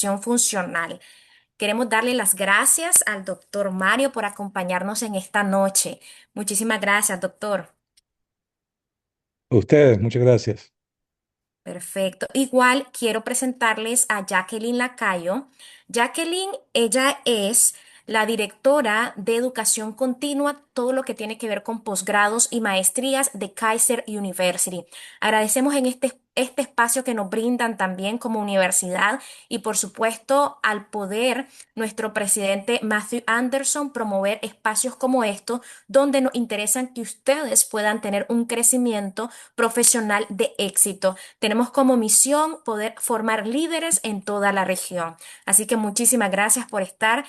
educación funcional. Queremos darle las gracias al doctor Mario por acompañarnos en esta noche. Muchísimas gracias, doctor. Ustedes, muchas gracias. Perfecto. Igual quiero presentarles a Jacqueline Lacayo. Jacqueline, ella es la directora de educación continua, todo lo que tiene que ver con posgrados y maestrías de Kaiser University. Agradecemos en este espacio que nos brindan también como universidad y por supuesto al poder nuestro presidente Matthew Anderson promover espacios como estos donde nos interesan que ustedes puedan tener un crecimiento profesional de éxito. Tenemos como misión poder formar líderes en toda la región. Así que muchísimas gracias por estar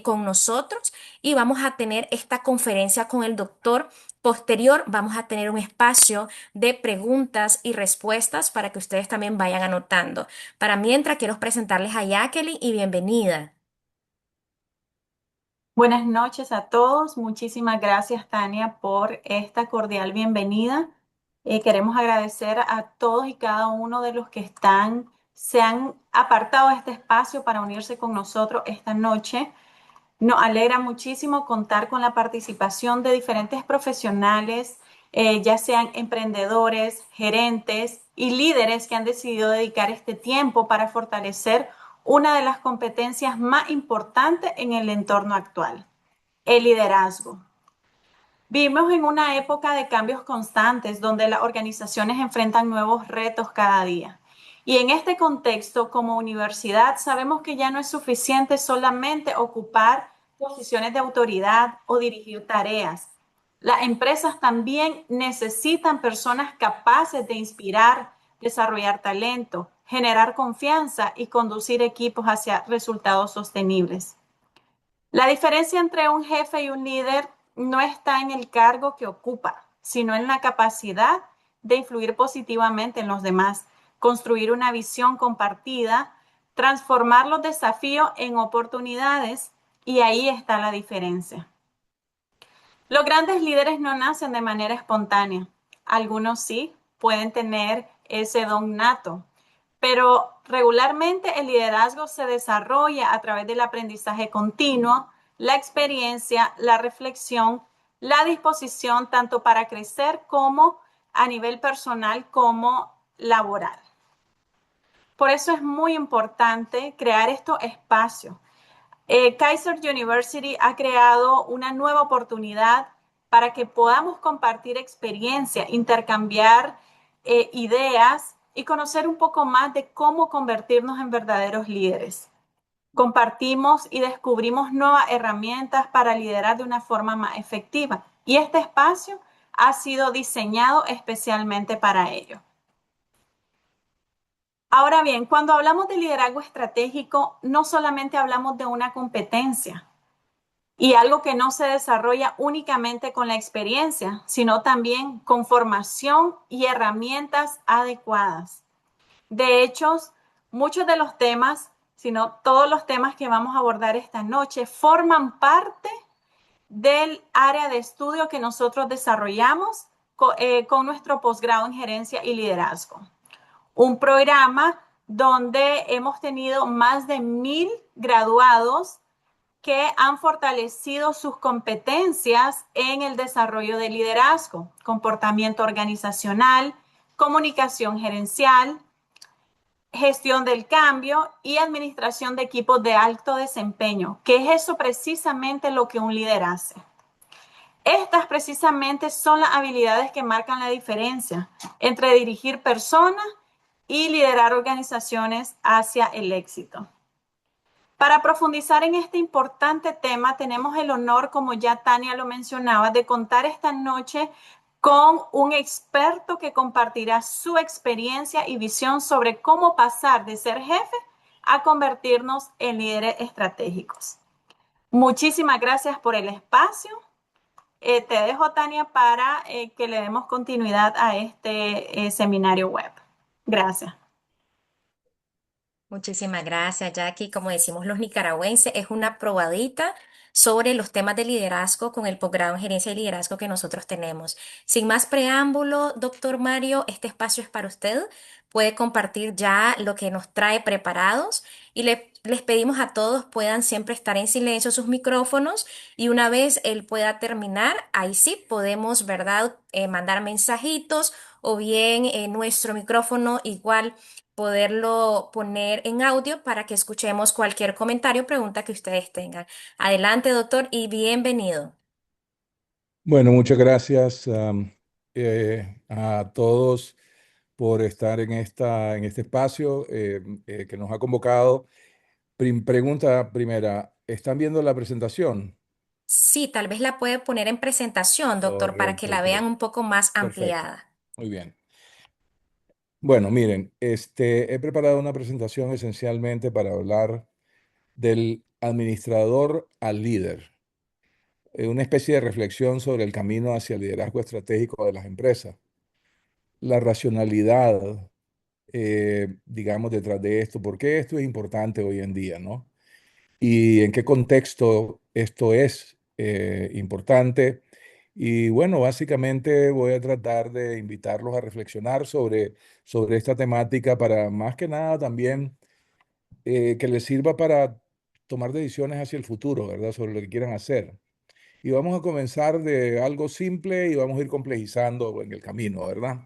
con nosotros y vamos a tener esta conferencia con el doctor. Posterior, vamos a tener un espacio de preguntas y respuestas para que ustedes también vayan anotando. Para mientras, quiero presentarles a Jacqueline y bienvenida. Buenas noches a todos. Muchísimas gracias, Tania, por esta cordial bienvenida. Queremos agradecer a todos y cada uno de los que se han apartado de este espacio para unirse con nosotros esta noche. Nos alegra muchísimo contar con la participación de diferentes profesionales, ya sean emprendedores, gerentes y líderes que han decidido dedicar este tiempo para fortalecer una de las competencias más importantes en el entorno actual, el liderazgo. Vivimos en una época de cambios constantes donde las organizaciones enfrentan nuevos retos cada día. Y en este contexto, como universidad, sabemos que ya no es suficiente solamente ocupar posiciones de autoridad o dirigir tareas. Las empresas también necesitan personas capaces de inspirar, desarrollar talento, generar confianza y conducir equipos hacia resultados sostenibles. La diferencia entre un jefe y un líder no está en el cargo que ocupa, sino en la capacidad de influir positivamente en los demás, construir una visión compartida, transformar los desafíos en oportunidades, y ahí está la diferencia. Los grandes líderes no nacen de manera espontánea. Algunos sí pueden tener ese don nato, pero regularmente el liderazgo se desarrolla a través del aprendizaje continuo, la experiencia, la reflexión, la disposición tanto para crecer como a nivel personal como laboral. Por eso es muy importante crear estos espacios. Kaiser University ha creado una nueva oportunidad para que podamos compartir experiencia, intercambiar ideas y conocer un poco más de cómo convertirnos en verdaderos líderes. Compartimos y descubrimos nuevas herramientas para liderar de una forma más efectiva. Y este espacio ha sido diseñado especialmente para ello. Ahora bien, cuando hablamos de liderazgo estratégico, no solamente hablamos de una competencia, y algo que no se desarrolla únicamente con la experiencia, sino también con formación y herramientas adecuadas. De hecho, muchos de los temas, sino todos los temas que vamos a abordar esta noche, forman parte del área de estudio que nosotros desarrollamos con nuestro posgrado en gerencia y liderazgo. Un programa donde hemos tenido más de 1,000 graduados que han fortalecido sus competencias en el desarrollo de liderazgo, comportamiento organizacional, comunicación gerencial, gestión del cambio y administración de equipos de alto desempeño, que es eso precisamente lo que un líder hace. Estas precisamente son las habilidades que marcan la diferencia entre dirigir personas y liderar organizaciones hacia el éxito. Para profundizar en este importante tema, tenemos el honor, como ya Tania lo mencionaba, de contar esta noche con un experto que compartirá su experiencia y visión sobre cómo pasar de ser jefe a convertirnos en líderes estratégicos. Muchísimas gracias por el espacio. Te dejo, Tania, para que le demos continuidad a este seminario web. Gracias. Muchísimas gracias, Jackie. Como decimos los nicaragüenses, es una probadita sobre los temas de liderazgo con el posgrado en gerencia y liderazgo que nosotros tenemos. Sin más preámbulo, doctor Mario, este espacio es para usted. Puede compartir ya lo que nos trae preparados y le les pedimos a todos puedan siempre estar en silencio sus micrófonos y una vez él pueda terminar, ahí sí podemos, ¿verdad? Mandar mensajitos o bien nuestro micrófono igual poderlo poner en audio para que escuchemos cualquier comentario o pregunta que ustedes tengan. Adelante, doctor, y bienvenido. Bueno, muchas gracias a todos por estar en este espacio que nos ha convocado. Pregunta primera, ¿están viendo la presentación? Sí, tal vez la puede poner en presentación, doctor, para que Correcto, la ok, vean un poco más perfecto, ampliada. muy bien. Bueno, miren, he preparado una presentación esencialmente para hablar del administrador al líder, una especie de reflexión sobre el camino hacia el liderazgo estratégico de las empresas, la racionalidad digamos, detrás de esto, por qué esto es importante hoy en día, ¿no? Y en qué contexto esto es importante. Y bueno, básicamente voy a tratar de invitarlos a reflexionar sobre esta temática para más que nada también que les sirva para tomar decisiones hacia el futuro, ¿verdad? Sobre lo que quieran hacer. Y vamos a comenzar de algo simple y vamos a ir complejizando en el camino, ¿verdad?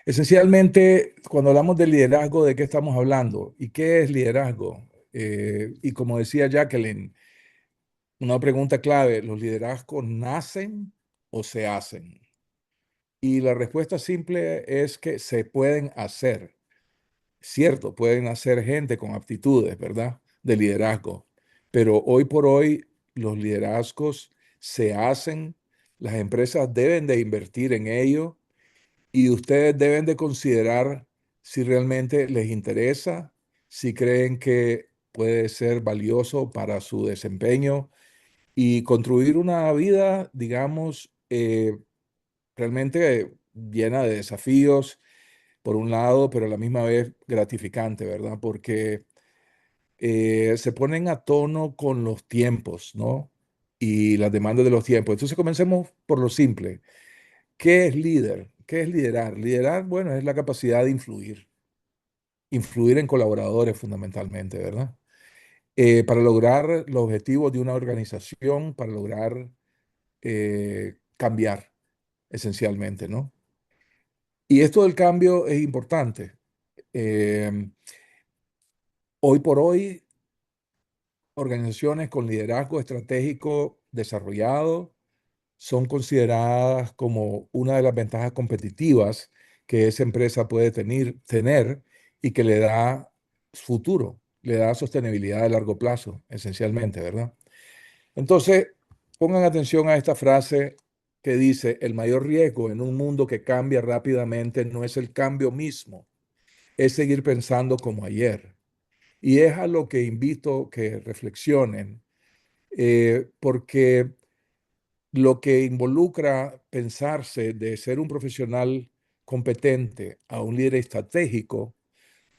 Esencialmente, cuando hablamos de liderazgo, ¿de qué estamos hablando? ¿Y qué es liderazgo? Y como decía Jacqueline, una pregunta clave, ¿los liderazgos nacen o se hacen? Y la respuesta simple es que se pueden hacer. Cierto, pueden hacer gente con aptitudes, ¿verdad? De liderazgo. Pero hoy por hoy los liderazgos se hacen, las empresas deben de invertir en ello y ustedes deben de considerar si realmente les interesa, si creen que puede ser valioso para su desempeño y construir una vida, digamos, realmente llena de desafíos, por un lado, pero a la misma vez gratificante, ¿verdad? Porque se ponen a tono con los tiempos, ¿no? Y las demandas de los tiempos. Entonces comencemos por lo simple. ¿Qué es líder? ¿Qué es liderar? Liderar, bueno, es la capacidad de influir, influir en colaboradores fundamentalmente, ¿verdad? Para lograr los objetivos de una organización, para lograr cambiar esencialmente, ¿no? Y esto del cambio es importante. Eh, Hoy por hoy, organizaciones con liderazgo estratégico desarrollado son consideradas como una de las ventajas competitivas que esa empresa puede tener y que le da futuro, le da sostenibilidad a largo plazo, esencialmente, ¿verdad? Entonces, pongan atención a esta frase que dice, el mayor riesgo en un mundo que cambia rápidamente no es el cambio mismo, es seguir pensando como ayer. Y es a lo que invito que reflexionen, porque lo que involucra pensarse de ser un profesional competente a un líder estratégico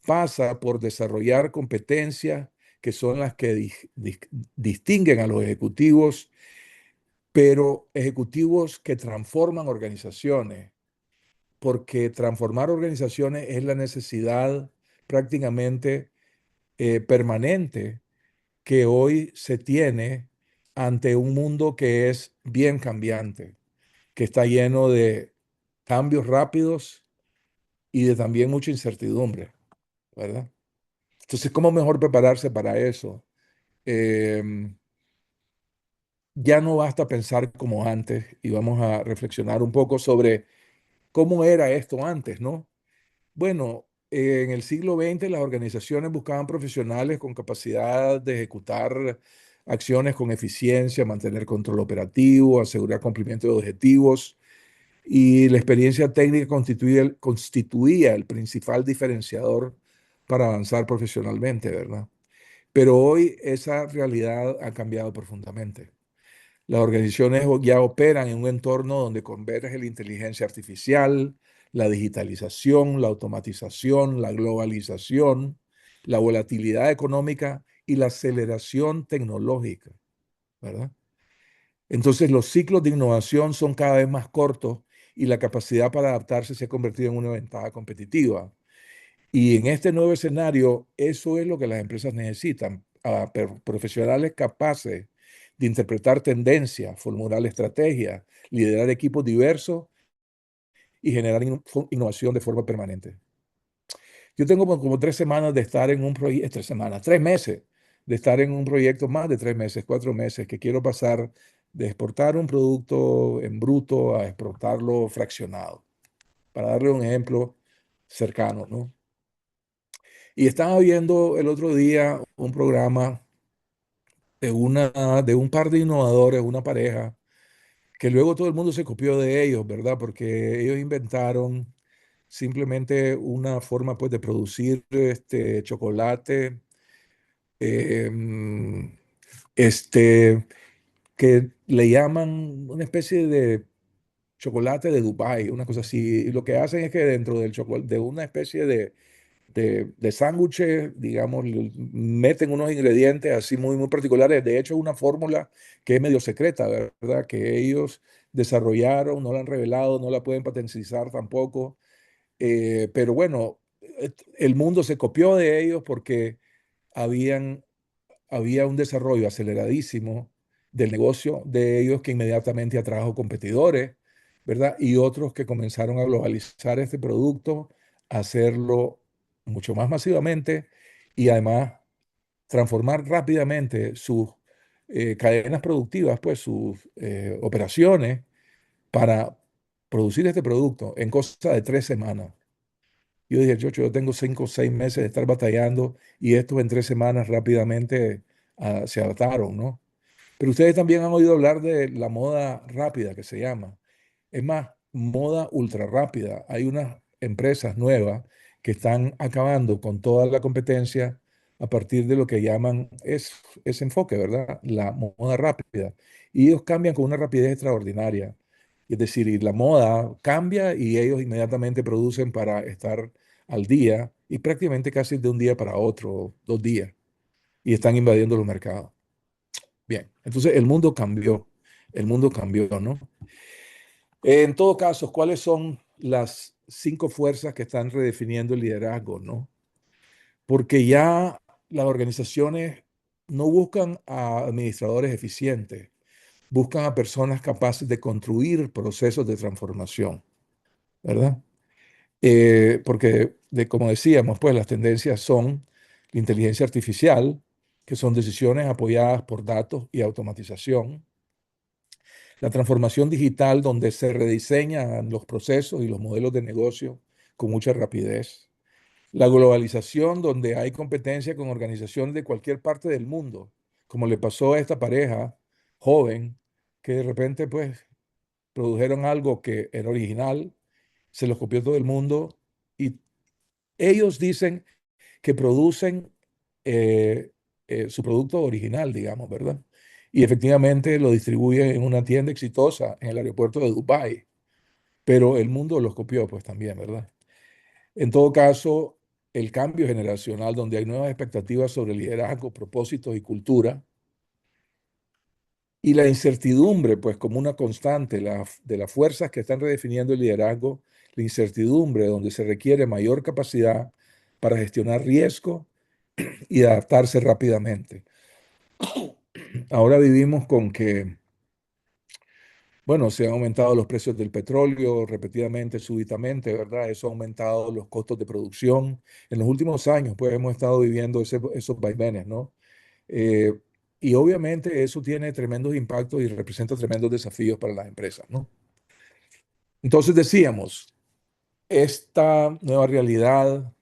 pasa por desarrollar competencias que son las que distinguen a los ejecutivos, pero ejecutivos que transforman organizaciones, porque transformar organizaciones es la necesidad prácticamente permanente que hoy se tiene ante un mundo que es bien cambiante, que está lleno de cambios rápidos y de también mucha incertidumbre, ¿verdad? Entonces, ¿cómo mejor prepararse para eso? Eh, ya no basta pensar como antes y vamos a reflexionar un poco sobre cómo era esto antes, ¿no? Bueno, en el siglo XX las organizaciones buscaban profesionales con capacidad de ejecutar acciones con eficiencia, mantener control operativo, asegurar cumplimiento de objetivos y la experiencia técnica constituía el principal diferenciador para avanzar profesionalmente, ¿verdad? Pero hoy esa realidad ha cambiado profundamente. Las organizaciones ya operan en un entorno donde converge la inteligencia artificial, la digitalización, la automatización, la globalización, la volatilidad económica y la aceleración tecnológica, ¿verdad? Entonces los ciclos de innovación son cada vez más cortos y la capacidad para adaptarse se ha convertido en una ventaja competitiva. Y en este nuevo escenario, eso es lo que las empresas necesitan, a profesionales capaces de interpretar tendencias, formular estrategias, liderar equipos diversos y generar innovación de forma permanente. Yo tengo como 3 semanas de estar en un proyecto, 3 semanas, 3 meses de estar en un proyecto, más de 3 meses, 4 meses, que quiero pasar de exportar un producto en bruto a exportarlo fraccionado, para darle un ejemplo cercano, ¿no? Y estaba viendo el otro día un programa de un par de innovadores, una pareja, que luego todo el mundo se copió de ellos, ¿verdad? Porque ellos inventaron simplemente una forma, pues, de producir chocolate, em, este, que le llaman una especie de chocolate de Dubái, una cosa así. Y lo que hacen es que dentro del chocolate, de una especie de sándwiches, digamos, meten unos ingredientes así muy, muy particulares. De hecho, es una fórmula que es medio secreta, ¿verdad? Que ellos desarrollaron, no la han revelado, no la pueden patentizar tampoco. Pero bueno, el mundo se copió de ellos porque habían había un desarrollo aceleradísimo del negocio de ellos que inmediatamente atrajo competidores, ¿verdad? Y otros que comenzaron a globalizar este producto, a hacerlo mucho más masivamente y además transformar rápidamente sus cadenas productivas, pues sus operaciones para producir este producto en cosa de 3 semanas. Yo dije, Chocho, yo tengo 5 o 6 meses de estar batallando y estos en 3 semanas rápidamente se adaptaron, ¿no? Pero ustedes también han oído hablar de la moda rápida que se llama. Es más, moda ultra rápida. Hay unas empresas nuevas que están acabando con toda la competencia a partir de lo que llaman ese enfoque, ¿verdad? La moda rápida. Y ellos cambian con una rapidez extraordinaria. Es decir, y la moda cambia y ellos inmediatamente producen para estar al día y prácticamente casi de un día para otro, 2 días, y están invadiendo los mercados. Bien, entonces el mundo cambió, ¿no? En todo caso, ¿cuáles son las 5 fuerzas que están redefiniendo el liderazgo, no? Porque ya las organizaciones no buscan a administradores eficientes, buscan a personas capaces de construir procesos de transformación, ¿verdad? Porque, como decíamos, pues las tendencias son la inteligencia artificial, que son decisiones apoyadas por datos y automatización, la transformación digital, donde se rediseñan los procesos y los modelos de negocio con mucha rapidez. La globalización, donde hay competencia con organizaciones de cualquier parte del mundo, como le pasó a esta pareja joven, que de repente pues produjeron algo que era original, se los copió todo el mundo y ellos dicen que producen eh, su producto original, digamos, ¿verdad? Y efectivamente lo distribuyen en una tienda exitosa en el aeropuerto de Dubái, pero el mundo los copió pues también, ¿verdad? En todo caso, el cambio generacional, donde hay nuevas expectativas sobre liderazgo, propósitos y cultura, y la incertidumbre, pues como una constante de las fuerzas que están redefiniendo el liderazgo, la incertidumbre donde se requiere mayor capacidad para gestionar riesgo y adaptarse rápidamente. Ahora vivimos con que, bueno, se han aumentado los precios del petróleo repetidamente, súbitamente, ¿verdad? Eso ha aumentado los costos de producción. En los últimos años, pues hemos estado viviendo esos vaivenes, ¿no? Eh, y obviamente eso tiene tremendos impactos y representa tremendos desafíos para las empresas, ¿no? Entonces decíamos, esta nueva realidad,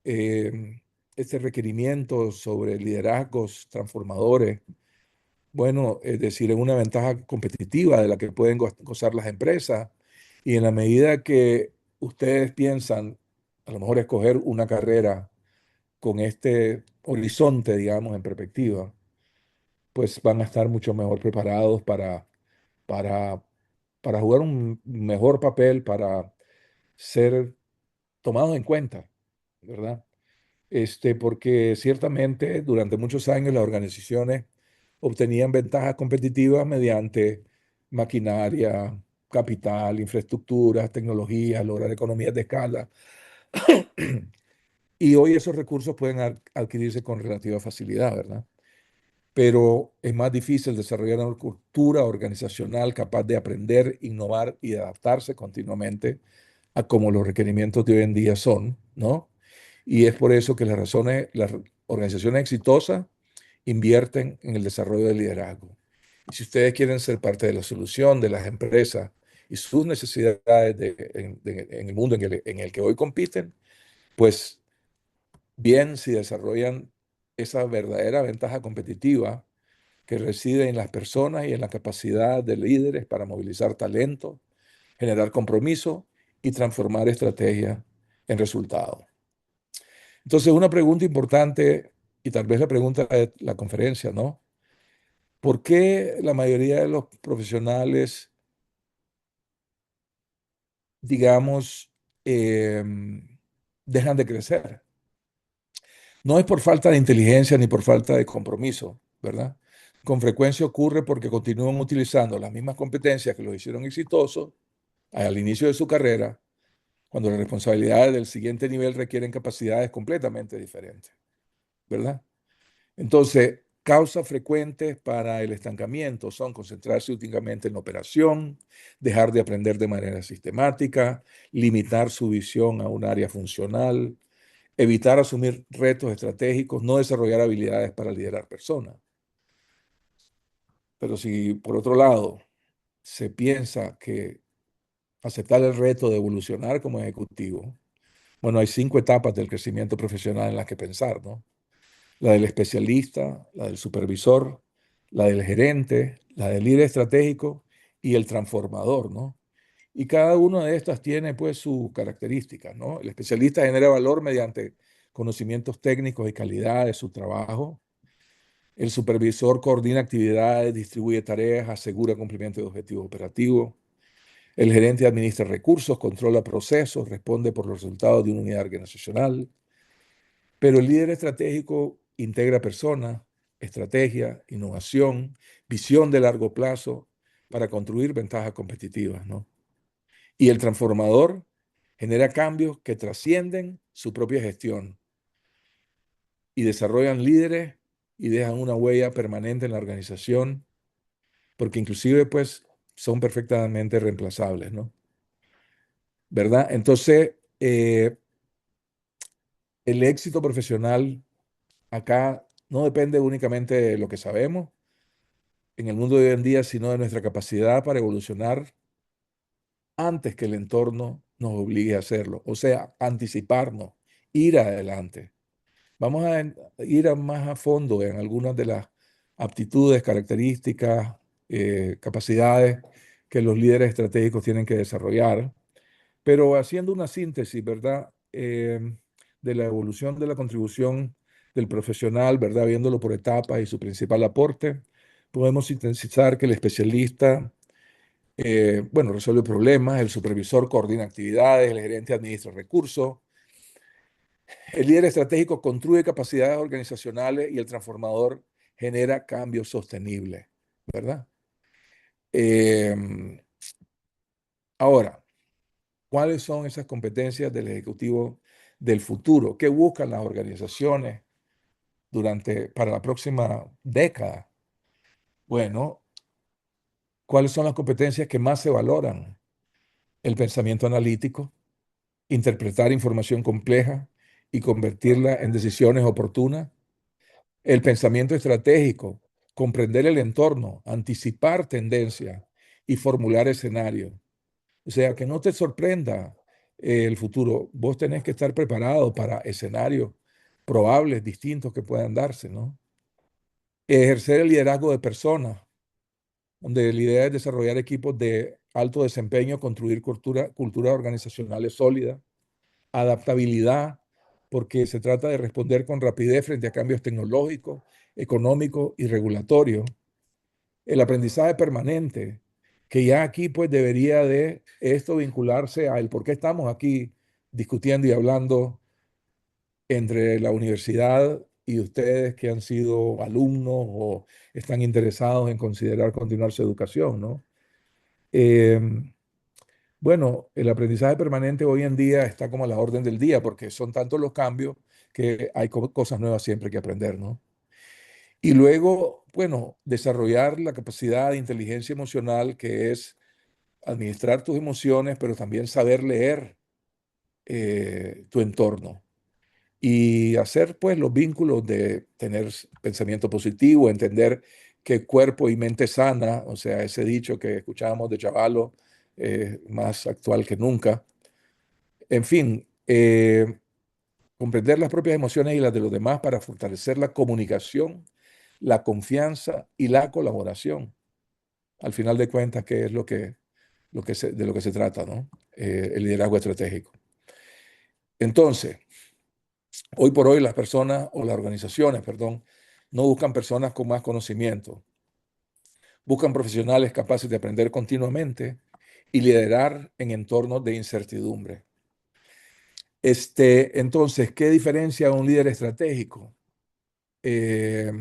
eh, este requerimiento sobre liderazgos transformadores, bueno, es decir, es una ventaja competitiva de la que pueden gozar las empresas y en la medida que ustedes piensan a lo mejor escoger una carrera con este horizonte, digamos, en perspectiva, pues van a estar mucho mejor preparados para, para jugar un mejor papel, para ser tomados en cuenta, ¿verdad? Porque ciertamente durante muchos años las organizaciones obtenían ventajas competitivas mediante maquinaria, capital, infraestructuras, tecnologías, lograr economías de escala. Y hoy esos recursos pueden adquirirse con relativa facilidad, ¿verdad? Pero es más difícil desarrollar una cultura organizacional capaz de aprender, innovar y adaptarse continuamente a como los requerimientos de hoy en día son, ¿no? Y es por eso que las organizaciones exitosas invierten en el desarrollo del liderazgo. Y si ustedes quieren ser parte de la solución de las empresas y sus necesidades en el mundo en el que hoy compiten, pues bien si desarrollan esa verdadera ventaja competitiva que reside en las personas y en la capacidad de líderes para movilizar talento, generar compromiso y transformar estrategias en resultados. Entonces, una pregunta importante, y tal vez la pregunta de la conferencia, ¿no? ¿Por qué la mayoría de los profesionales, digamos, dejan de crecer? No es por falta de inteligencia ni por falta de compromiso, ¿verdad? Con frecuencia ocurre porque continúan utilizando las mismas competencias que los hicieron exitosos al inicio de su carrera, cuando las responsabilidades del siguiente nivel requieren capacidades completamente diferentes, ¿verdad? Entonces, causas frecuentes para el estancamiento son concentrarse únicamente en la operación, dejar de aprender de manera sistemática, limitar su visión a un área funcional, evitar asumir retos estratégicos, no desarrollar habilidades para liderar personas. Pero si por otro lado se piensa que aceptar el reto de evolucionar como ejecutivo, bueno, hay 5 etapas del crecimiento profesional en las que pensar, ¿no? La del especialista, la del supervisor, la del gerente, la del líder estratégico y el transformador, ¿no? Y cada una de estas tiene pues sus características, ¿no? El especialista genera valor mediante conocimientos técnicos y calidad de su trabajo. El supervisor coordina actividades, distribuye tareas, asegura cumplimiento de objetivos operativos. El gerente administra recursos, controla procesos, responde por los resultados de una unidad organizacional. Pero el líder estratégico integra personas, estrategia, innovación, visión de largo plazo para construir ventajas competitivas, ¿no? Y el transformador genera cambios que trascienden su propia gestión y desarrollan líderes y dejan una huella permanente en la organización, porque inclusive pues son perfectamente reemplazables, ¿no? ¿Verdad? Entonces, el éxito profesional acá no depende únicamente de lo que sabemos en el mundo de hoy en día, sino de nuestra capacidad para evolucionar antes que el entorno nos obligue a hacerlo. O sea, anticiparnos, ir adelante. Vamos a ir más a fondo en algunas de las aptitudes, características, capacidades que los líderes estratégicos tienen que desarrollar, pero haciendo una síntesis, ¿verdad? De la evolución de la contribución del profesional, ¿verdad? Viéndolo por etapas y su principal aporte, podemos sintetizar que el especialista, bueno, resuelve problemas, el supervisor coordina actividades, el gerente administra recursos, el líder estratégico construye capacidades organizacionales y el transformador genera cambios sostenibles, ¿verdad? Eh, ahora, ¿cuáles son esas competencias del ejecutivo del futuro? ¿Qué buscan las organizaciones para la próxima década? Bueno, ¿cuáles son las competencias que más se valoran? El pensamiento analítico, interpretar información compleja y convertirla en decisiones oportunas. El pensamiento estratégico, comprender el entorno, anticipar tendencias y formular escenarios. O sea, que no te sorprenda el futuro. Vos tenés que estar preparado para escenarios probables, distintos que puedan darse, ¿no? Ejercer el liderazgo de personas, donde la idea es desarrollar equipos de alto desempeño, construir culturas organizacionales sólidas, adaptabilidad, porque se trata de responder con rapidez frente a cambios tecnológicos, económicos y regulatorios. El aprendizaje permanente, que ya aquí pues debería de esto vincularse a el por qué estamos aquí discutiendo y hablando entre la universidad y ustedes que han sido alumnos o están interesados en considerar continuar su educación, ¿no? Eh, Bueno, el aprendizaje permanente hoy en día está como a la orden del día porque son tantos los cambios que hay cosas nuevas siempre que aprender, ¿no? Y luego, bueno, desarrollar la capacidad de inteligencia emocional que es administrar tus emociones, pero también saber leer tu entorno y hacer pues los vínculos de tener pensamiento positivo, entender que cuerpo y mente sana, o sea, ese dicho que escuchábamos de Chavalo, más actual que nunca. En fin, comprender las propias emociones y las de los demás para fortalecer la comunicación, la confianza y la colaboración. Al final de cuentas, ¿qué es de lo que se trata, ¿no? El liderazgo estratégico. Entonces, hoy por hoy las personas o las organizaciones, perdón, no buscan personas con más conocimiento, buscan profesionales capaces de aprender continuamente y liderar en entornos de incertidumbre. Entonces, ¿qué diferencia a un líder estratégico? Eh,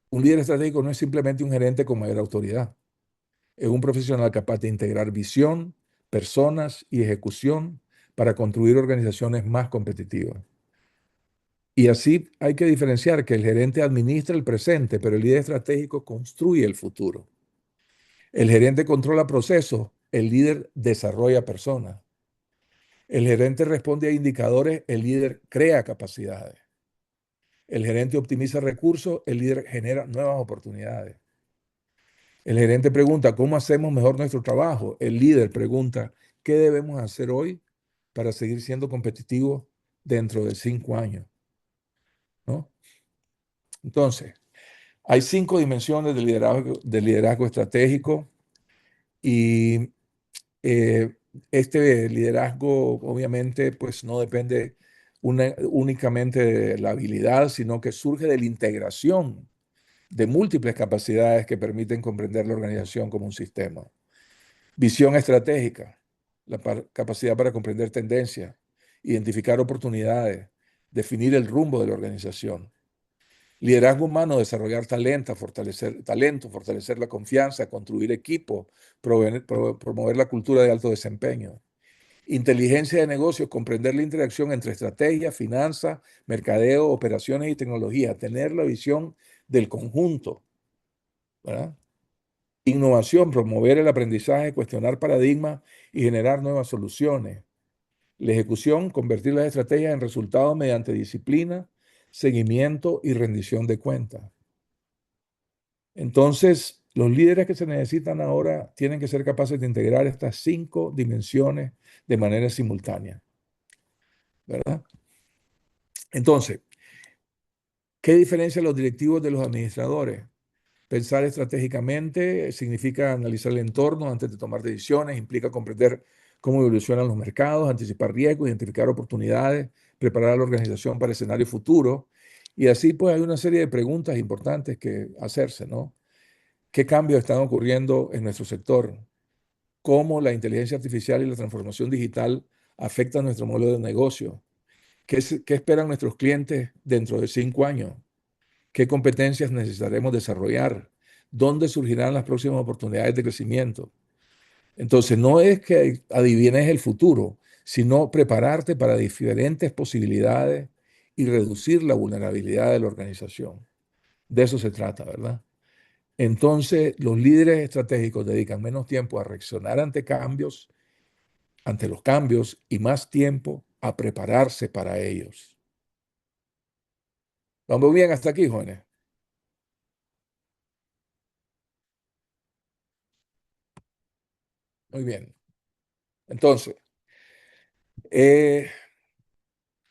un líder estratégico no es simplemente un gerente con mayor autoridad, es un profesional capaz de integrar visión, personas y ejecución para construir organizaciones más competitivas. Y así hay que diferenciar que el gerente administra el presente, pero el líder estratégico construye el futuro. El gerente controla procesos, el líder desarrolla personas. El gerente responde a indicadores, el líder crea capacidades. El gerente optimiza recursos, el líder genera nuevas oportunidades. El gerente pregunta, ¿cómo hacemos mejor nuestro trabajo? El líder pregunta, ¿qué debemos hacer hoy para seguir siendo competitivos dentro de 5 años? ¿No? Entonces, hay 5 dimensiones del liderazgo estratégico y eh, este liderazgo obviamente pues no depende únicamente de la habilidad, sino que surge de la integración de múltiples capacidades que permiten comprender la organización como un sistema. Visión estratégica, la capacidad para comprender tendencias, identificar oportunidades, definir el rumbo de la organización. Liderazgo humano, desarrollar talento, fortalecer la confianza, construir equipo, promover la cultura de alto desempeño. Inteligencia de negocios, comprender la interacción entre estrategia, finanzas, mercadeo, operaciones y tecnología, tener la visión del conjunto, ¿verdad? Innovación, promover el aprendizaje, cuestionar paradigmas y generar nuevas soluciones. La ejecución, convertir las estrategias en resultados mediante disciplina, seguimiento y rendición de cuentas. Entonces, los líderes que se necesitan ahora tienen que ser capaces de integrar estas 5 dimensiones de manera simultánea, ¿verdad? Entonces, ¿qué diferencia los directivos de los administradores? Pensar estratégicamente significa analizar el entorno antes de tomar decisiones, implica comprender cómo evolucionan los mercados, anticipar riesgos, identificar oportunidades, preparar a la organización para escenarios futuros. Y así pues hay una serie de preguntas importantes que hacerse, ¿no? ¿Qué cambios están ocurriendo en nuestro sector? ¿Cómo la inteligencia artificial y la transformación digital afectan nuestro modelo de negocio? ¿Qué esperan nuestros clientes dentro de 5 años? ¿Qué competencias necesitaremos desarrollar? ¿Dónde surgirán las próximas oportunidades de crecimiento? Entonces, no es que adivines el futuro, sino prepararte para diferentes posibilidades y reducir la vulnerabilidad de la organización. De eso se trata, ¿verdad? Entonces, los líderes estratégicos dedican menos tiempo a reaccionar ante los cambios y más tiempo a prepararse para ellos. ¿Vamos bien hasta aquí, jóvenes? Muy bien. Entonces, eh,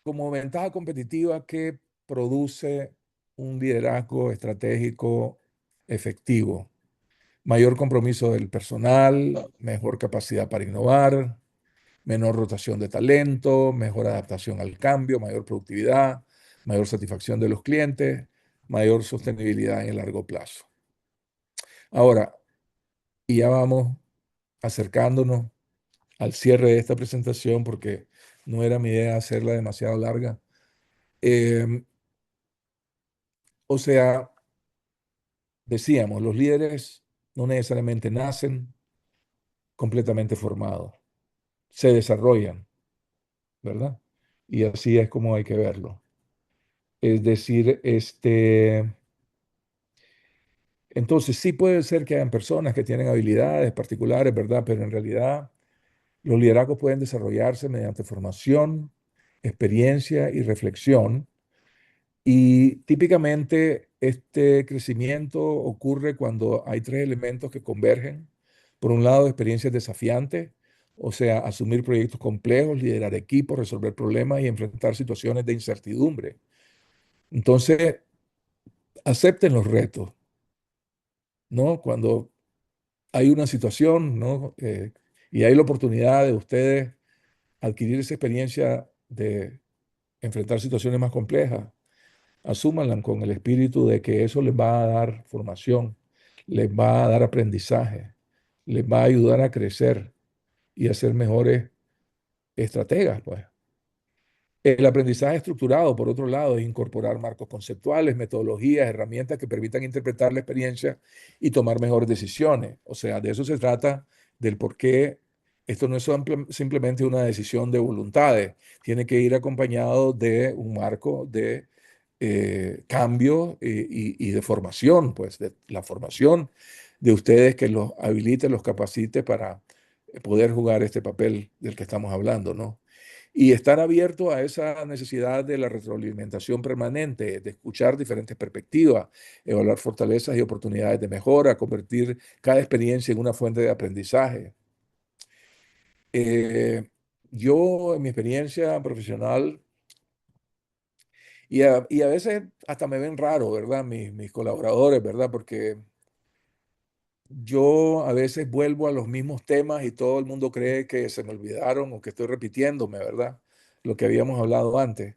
como ventaja competitiva que produce un liderazgo estratégico efectivo, mayor compromiso del personal, mejor capacidad para innovar, menor rotación de talento, mejor adaptación al cambio, mayor productividad, mayor satisfacción de los clientes, mayor sostenibilidad en el largo plazo. Ahora, y ya vamos acercándonos al cierre de esta presentación porque no era mi idea hacerla demasiado larga. Eh, o sea, decíamos, los líderes no necesariamente nacen, completamente formados, se desarrollan, ¿verdad? Y así es como hay que verlo. Es decir, entonces sí puede ser que hayan personas que tienen habilidades particulares, ¿verdad? Pero en realidad los liderazgos pueden desarrollarse mediante formación, experiencia y reflexión. Y típicamente este crecimiento ocurre cuando hay tres elementos que convergen. Por un lado, experiencias desafiantes, o sea, asumir proyectos complejos, liderar equipos, resolver problemas y enfrentar situaciones de incertidumbre. Entonces, acepten los retos, ¿no? Cuando hay una situación, ¿no? Y hay la oportunidad de ustedes adquirir esa experiencia de enfrentar situaciones más complejas, asúmanla con el espíritu de que eso les va a dar formación, les va a dar aprendizaje, les va a ayudar a crecer y a ser mejores estrategas, pues. El aprendizaje estructurado, por otro lado, es incorporar marcos conceptuales, metodologías, herramientas que permitan interpretar la experiencia y tomar mejores decisiones. O sea, de eso se trata, del por qué esto no es simplemente una decisión de voluntades, tiene que ir acompañado de un marco de cambio y de formación, pues de la formación de ustedes que los habilite, los capacite para poder jugar este papel del que estamos hablando, ¿no? Y estar abierto a esa necesidad de la retroalimentación permanente, de escuchar diferentes perspectivas, evaluar fortalezas y oportunidades de mejora, convertir cada experiencia en una fuente de aprendizaje. Eh, yo, en mi experiencia profesional, y a veces hasta me ven raro, ¿verdad? Mis colaboradores, ¿verdad? Porque yo a veces vuelvo a los mismos temas y todo el mundo cree que se me olvidaron o que estoy repitiéndome, ¿verdad? Lo que habíamos hablado antes.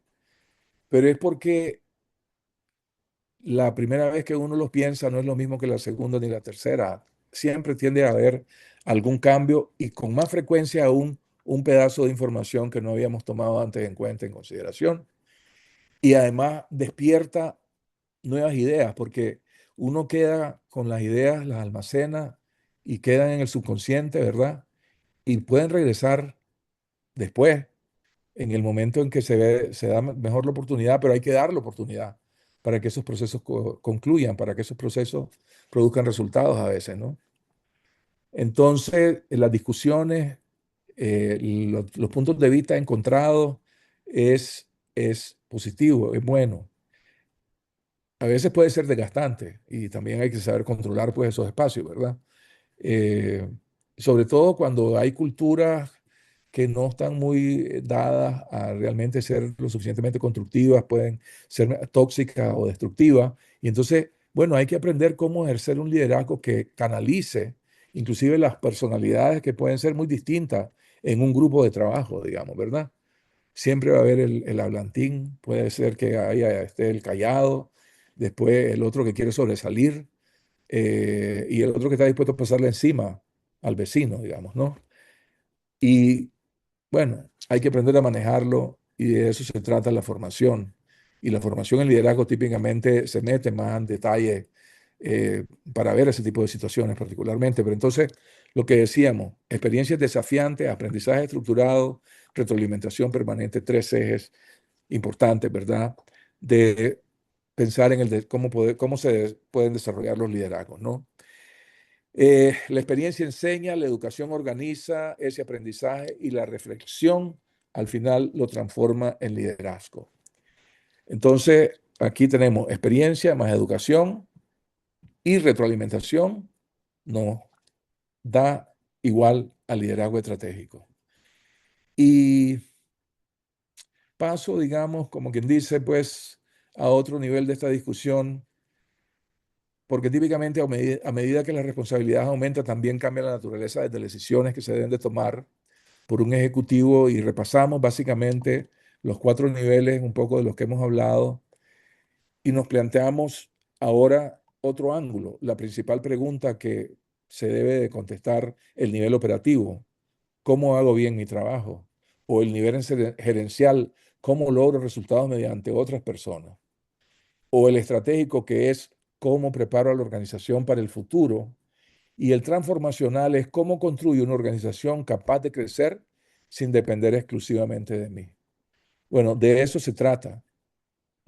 Pero es porque la primera vez que uno los piensa no es lo mismo que la segunda ni la tercera. Siempre tiende a haber algún cambio y con más frecuencia aún un pedazo de información que no habíamos tomado antes en cuenta, en consideración. Y además despierta nuevas ideas, porque uno queda con las ideas, las almacena y quedan en el subconsciente, ¿verdad? Y pueden regresar después en el momento en que se da mejor la oportunidad, pero hay que dar la oportunidad para que esos procesos concluyan, para que esos procesos produzcan resultados a veces, ¿no? Entonces, en las discusiones, los puntos de vista encontrados es positivo, es bueno. A veces puede ser desgastante y también hay que saber controlar pues esos espacios, ¿verdad? eh, Sobre todo cuando hay culturas que no están muy dadas a realmente ser lo suficientemente constructivas, pueden ser tóxicas o destructivas. Y entonces, bueno, hay que aprender cómo ejercer un liderazgo que canalice inclusive las personalidades que pueden ser muy distintas en un grupo de trabajo, digamos, ¿verdad? Siempre va a haber el hablantín, puede ser que haya esté el callado, después el otro que quiere sobresalir, y el otro que está dispuesto a pasarle encima al vecino, digamos, ¿no? Y bueno, hay que aprender a manejarlo y de eso se trata la formación. Y la formación en liderazgo típicamente se mete más en detalle para ver ese tipo de situaciones particularmente. Pero entonces, lo que decíamos, experiencias desafiantes, aprendizaje estructurado, retroalimentación permanente, tres ejes importantes, ¿verdad? De pensar en cómo se pueden desarrollar los liderazgos, ¿no? La experiencia enseña, la educación organiza ese aprendizaje y la reflexión al final lo transforma en liderazgo. Entonces, aquí tenemos experiencia más educación y retroalimentación nos da igual al liderazgo estratégico. Y paso, digamos, como quien dice, pues a otro nivel de esta discusión, porque típicamente a medida que la responsabilidad aumenta, también cambia la naturaleza de las decisiones que se deben de tomar por un ejecutivo y repasamos básicamente los cuatro niveles, un poco de los que hemos hablado, y nos planteamos ahora otro ángulo. La principal pregunta que se debe de contestar, el nivel operativo, ¿cómo hago bien mi trabajo? O el nivel gerencial, ¿cómo logro resultados mediante otras personas? O el estratégico, que es cómo preparo a la organización para el futuro Y el transformacional es cómo construyo una organización capaz de crecer sin depender exclusivamente de mí. Bueno, de eso se trata.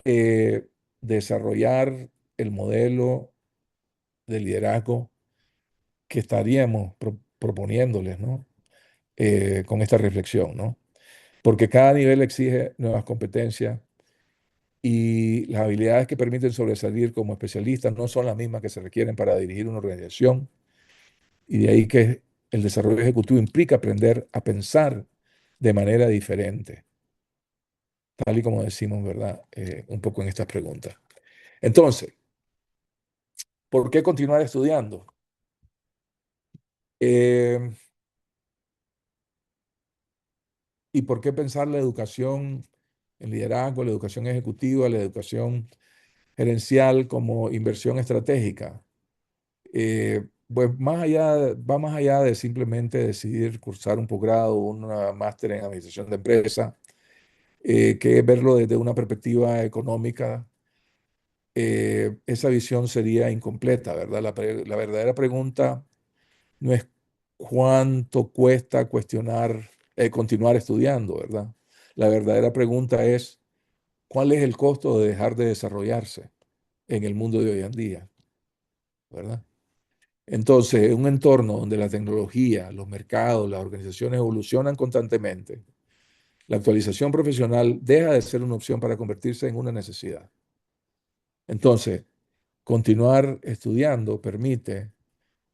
eh, Desarrollar el modelo de liderazgo que estaríamos proponiéndoles, ¿no? Con esta reflexión, ¿no? Porque cada nivel exige nuevas competencias y las habilidades que permiten sobresalir como especialistas no son las mismas que se requieren para dirigir una organización. Y de ahí que el desarrollo ejecutivo implica aprender a pensar de manera diferente, tal y como decimos, ¿verdad? Un poco en estas preguntas. Entonces, ¿por qué continuar estudiando? Eh, ¿Y por qué pensar la educación, el liderazgo, la educación ejecutiva, la educación gerencial como inversión estratégica? Pues va más allá de simplemente decidir cursar un posgrado o una máster en administración de empresa, que es verlo desde una perspectiva económica. Esa visión sería incompleta, ¿verdad? La verdadera pregunta no es cuánto cuesta continuar estudiando, ¿verdad? La verdadera pregunta es cuál es el costo de dejar de desarrollarse en el mundo de hoy en día, ¿verdad? Entonces, en un entorno donde la tecnología, los mercados, las organizaciones evolucionan constantemente, la actualización profesional deja de ser una opción para convertirse en una necesidad. Entonces, continuar estudiando permite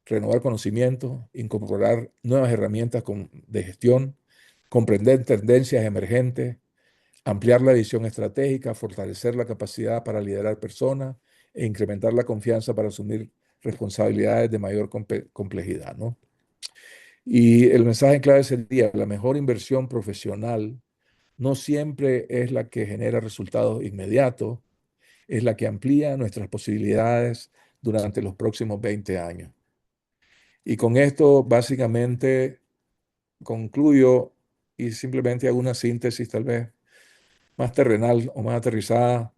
renovar conocimientos, incorporar nuevas herramientas de gestión, comprender tendencias emergentes, ampliar la visión estratégica, fortalecer la capacidad para liderar personas e incrementar la confianza para asumir responsabilidades de mayor complejidad, ¿no? Y el mensaje clave sería, la mejor inversión profesional no siempre es la que genera resultados inmediatos, es la que amplía nuestras posibilidades durante los próximos 20 años. Y con esto básicamente concluyo y simplemente hago una síntesis tal vez más terrenal o más aterrizada,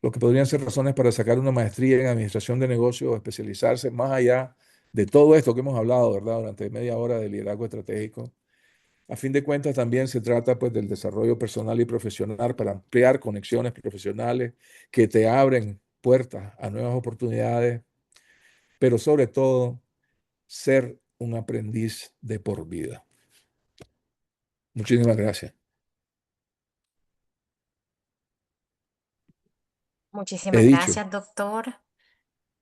lo que podrían ser razones para sacar una maestría en administración de negocios o especializarse más allá de todo esto que hemos hablado, ¿verdad? Durante media hora de liderazgo estratégico. A fin de cuentas, también se trata pues del desarrollo personal y profesional para ampliar conexiones profesionales que te abren puertas a nuevas oportunidades, pero sobre todo ser un aprendiz de por vida. Muchísimas gracias. He Muchísimas dicho. gracias, doctor.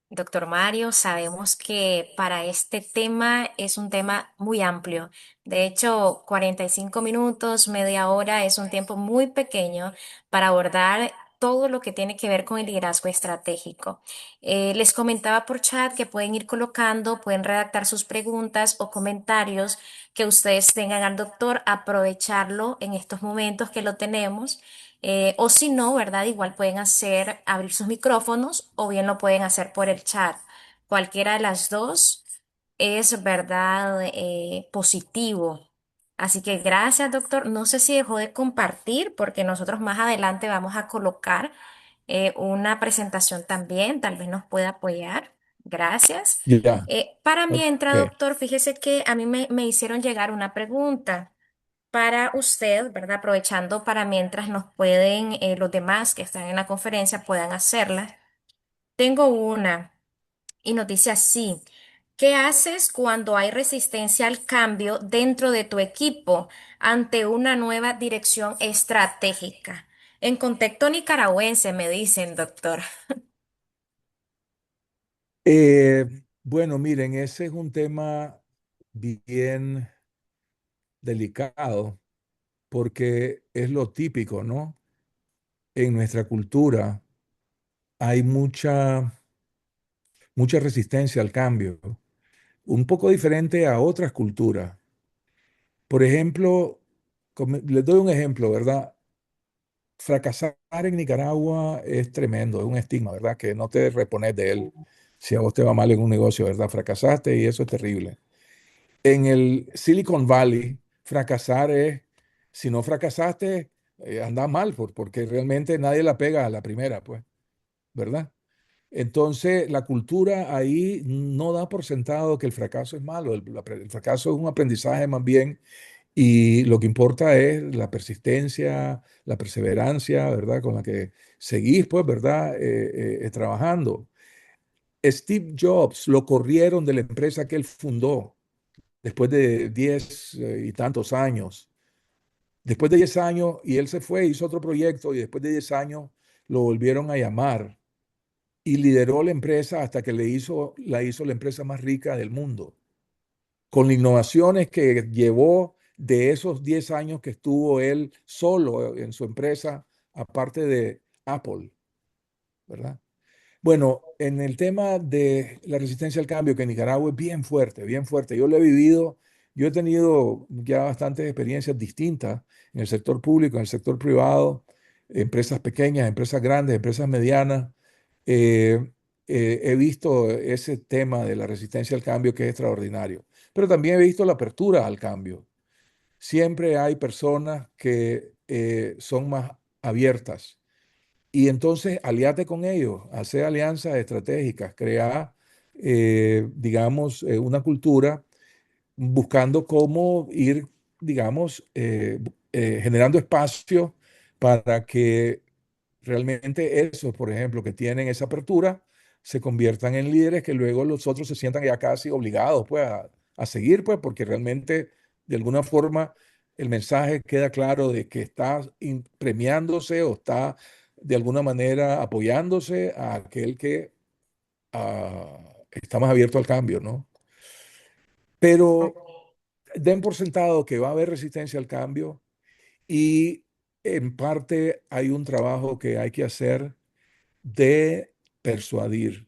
Doctor Mario, sabemos que para este tema es un tema muy amplio. De hecho, 45 minutos, media hora es un tiempo muy pequeño para abordar todo lo que tiene que ver con el liderazgo estratégico. Les comentaba por chat que pueden ir colocando, pueden redactar sus preguntas o comentarios que ustedes tengan al doctor, aprovecharlo en estos momentos que lo tenemos. O si no, ¿verdad? Igual pueden hacer, abrir sus micrófonos o bien lo pueden hacer por el chat. Cualquiera de las dos es, ¿verdad? Positivo. Así que gracias, doctor. No sé si dejó de compartir porque nosotros más adelante vamos a colocar una presentación también. Tal vez nos pueda apoyar. Gracias. Ya. Para Ok. mientras, doctor, fíjese que a mí me hicieron llegar una pregunta para usted, ¿verdad? Aprovechando para mientras nos pueden, los demás que están en la conferencia puedan hacerla. Tengo una y nos dice así, ¿qué haces cuando hay resistencia al cambio dentro de tu equipo ante una nueva dirección estratégica? En contexto nicaragüense, me dicen, doctor. Eh, bueno, miren, ese es un tema bien delicado porque es lo típico, ¿no? En nuestra cultura hay mucha resistencia al cambio, un poco diferente a otras culturas. Por ejemplo, les doy un ejemplo, ¿verdad? Fracasar en Nicaragua es tremendo, es un estigma, ¿verdad? Que no te repones de él si a vos te va mal en un negocio, ¿verdad? Fracasaste y eso es terrible. En el Silicon Valley, fracasar es, si no fracasaste, anda mal, porque realmente nadie la pega a la primera, pues, ¿verdad? Entonces, la cultura ahí no da por sentado que el fracaso es malo, el fracaso es un aprendizaje más bien, y lo que importa es la persistencia, la perseverancia, ¿verdad? Con la que seguís, pues, ¿verdad? Trabajando. Steve Jobs lo corrieron de la empresa que él fundó después de 10 y tantos años. Después de 10 años, y él se fue, hizo otro proyecto, y después de 10 años lo volvieron a llamar y lideró la empresa hasta que la hizo la empresa más rica del mundo, con innovaciones que llevó de esos 10 años que estuvo él solo en su empresa, aparte de Apple, ¿verdad? Bueno, en el tema de la resistencia al cambio, que en Nicaragua es bien fuerte, bien fuerte. Yo lo he vivido, yo he tenido ya bastantes experiencias distintas en el sector público, en el sector privado, empresas pequeñas, empresas grandes, empresas medianas. Eh, He visto ese tema de la resistencia al cambio que es extraordinario, pero también he visto la apertura al cambio. Siempre hay personas que son más abiertas y entonces aliate con ellos, hacer alianzas estratégicas, crear, digamos, una cultura buscando cómo ir, digamos, generando espacio para que realmente esos, por ejemplo, que tienen esa apertura, se conviertan en líderes que luego los otros se sientan ya casi obligados pues, a seguir, pues, porque realmente, de alguna forma, el mensaje queda claro de que está premiándose o está de alguna manera apoyándose a aquel que está más abierto al cambio, ¿no? Pero den por sentado que va a haber resistencia al cambio y en parte hay un trabajo que hay que hacer de persuadir.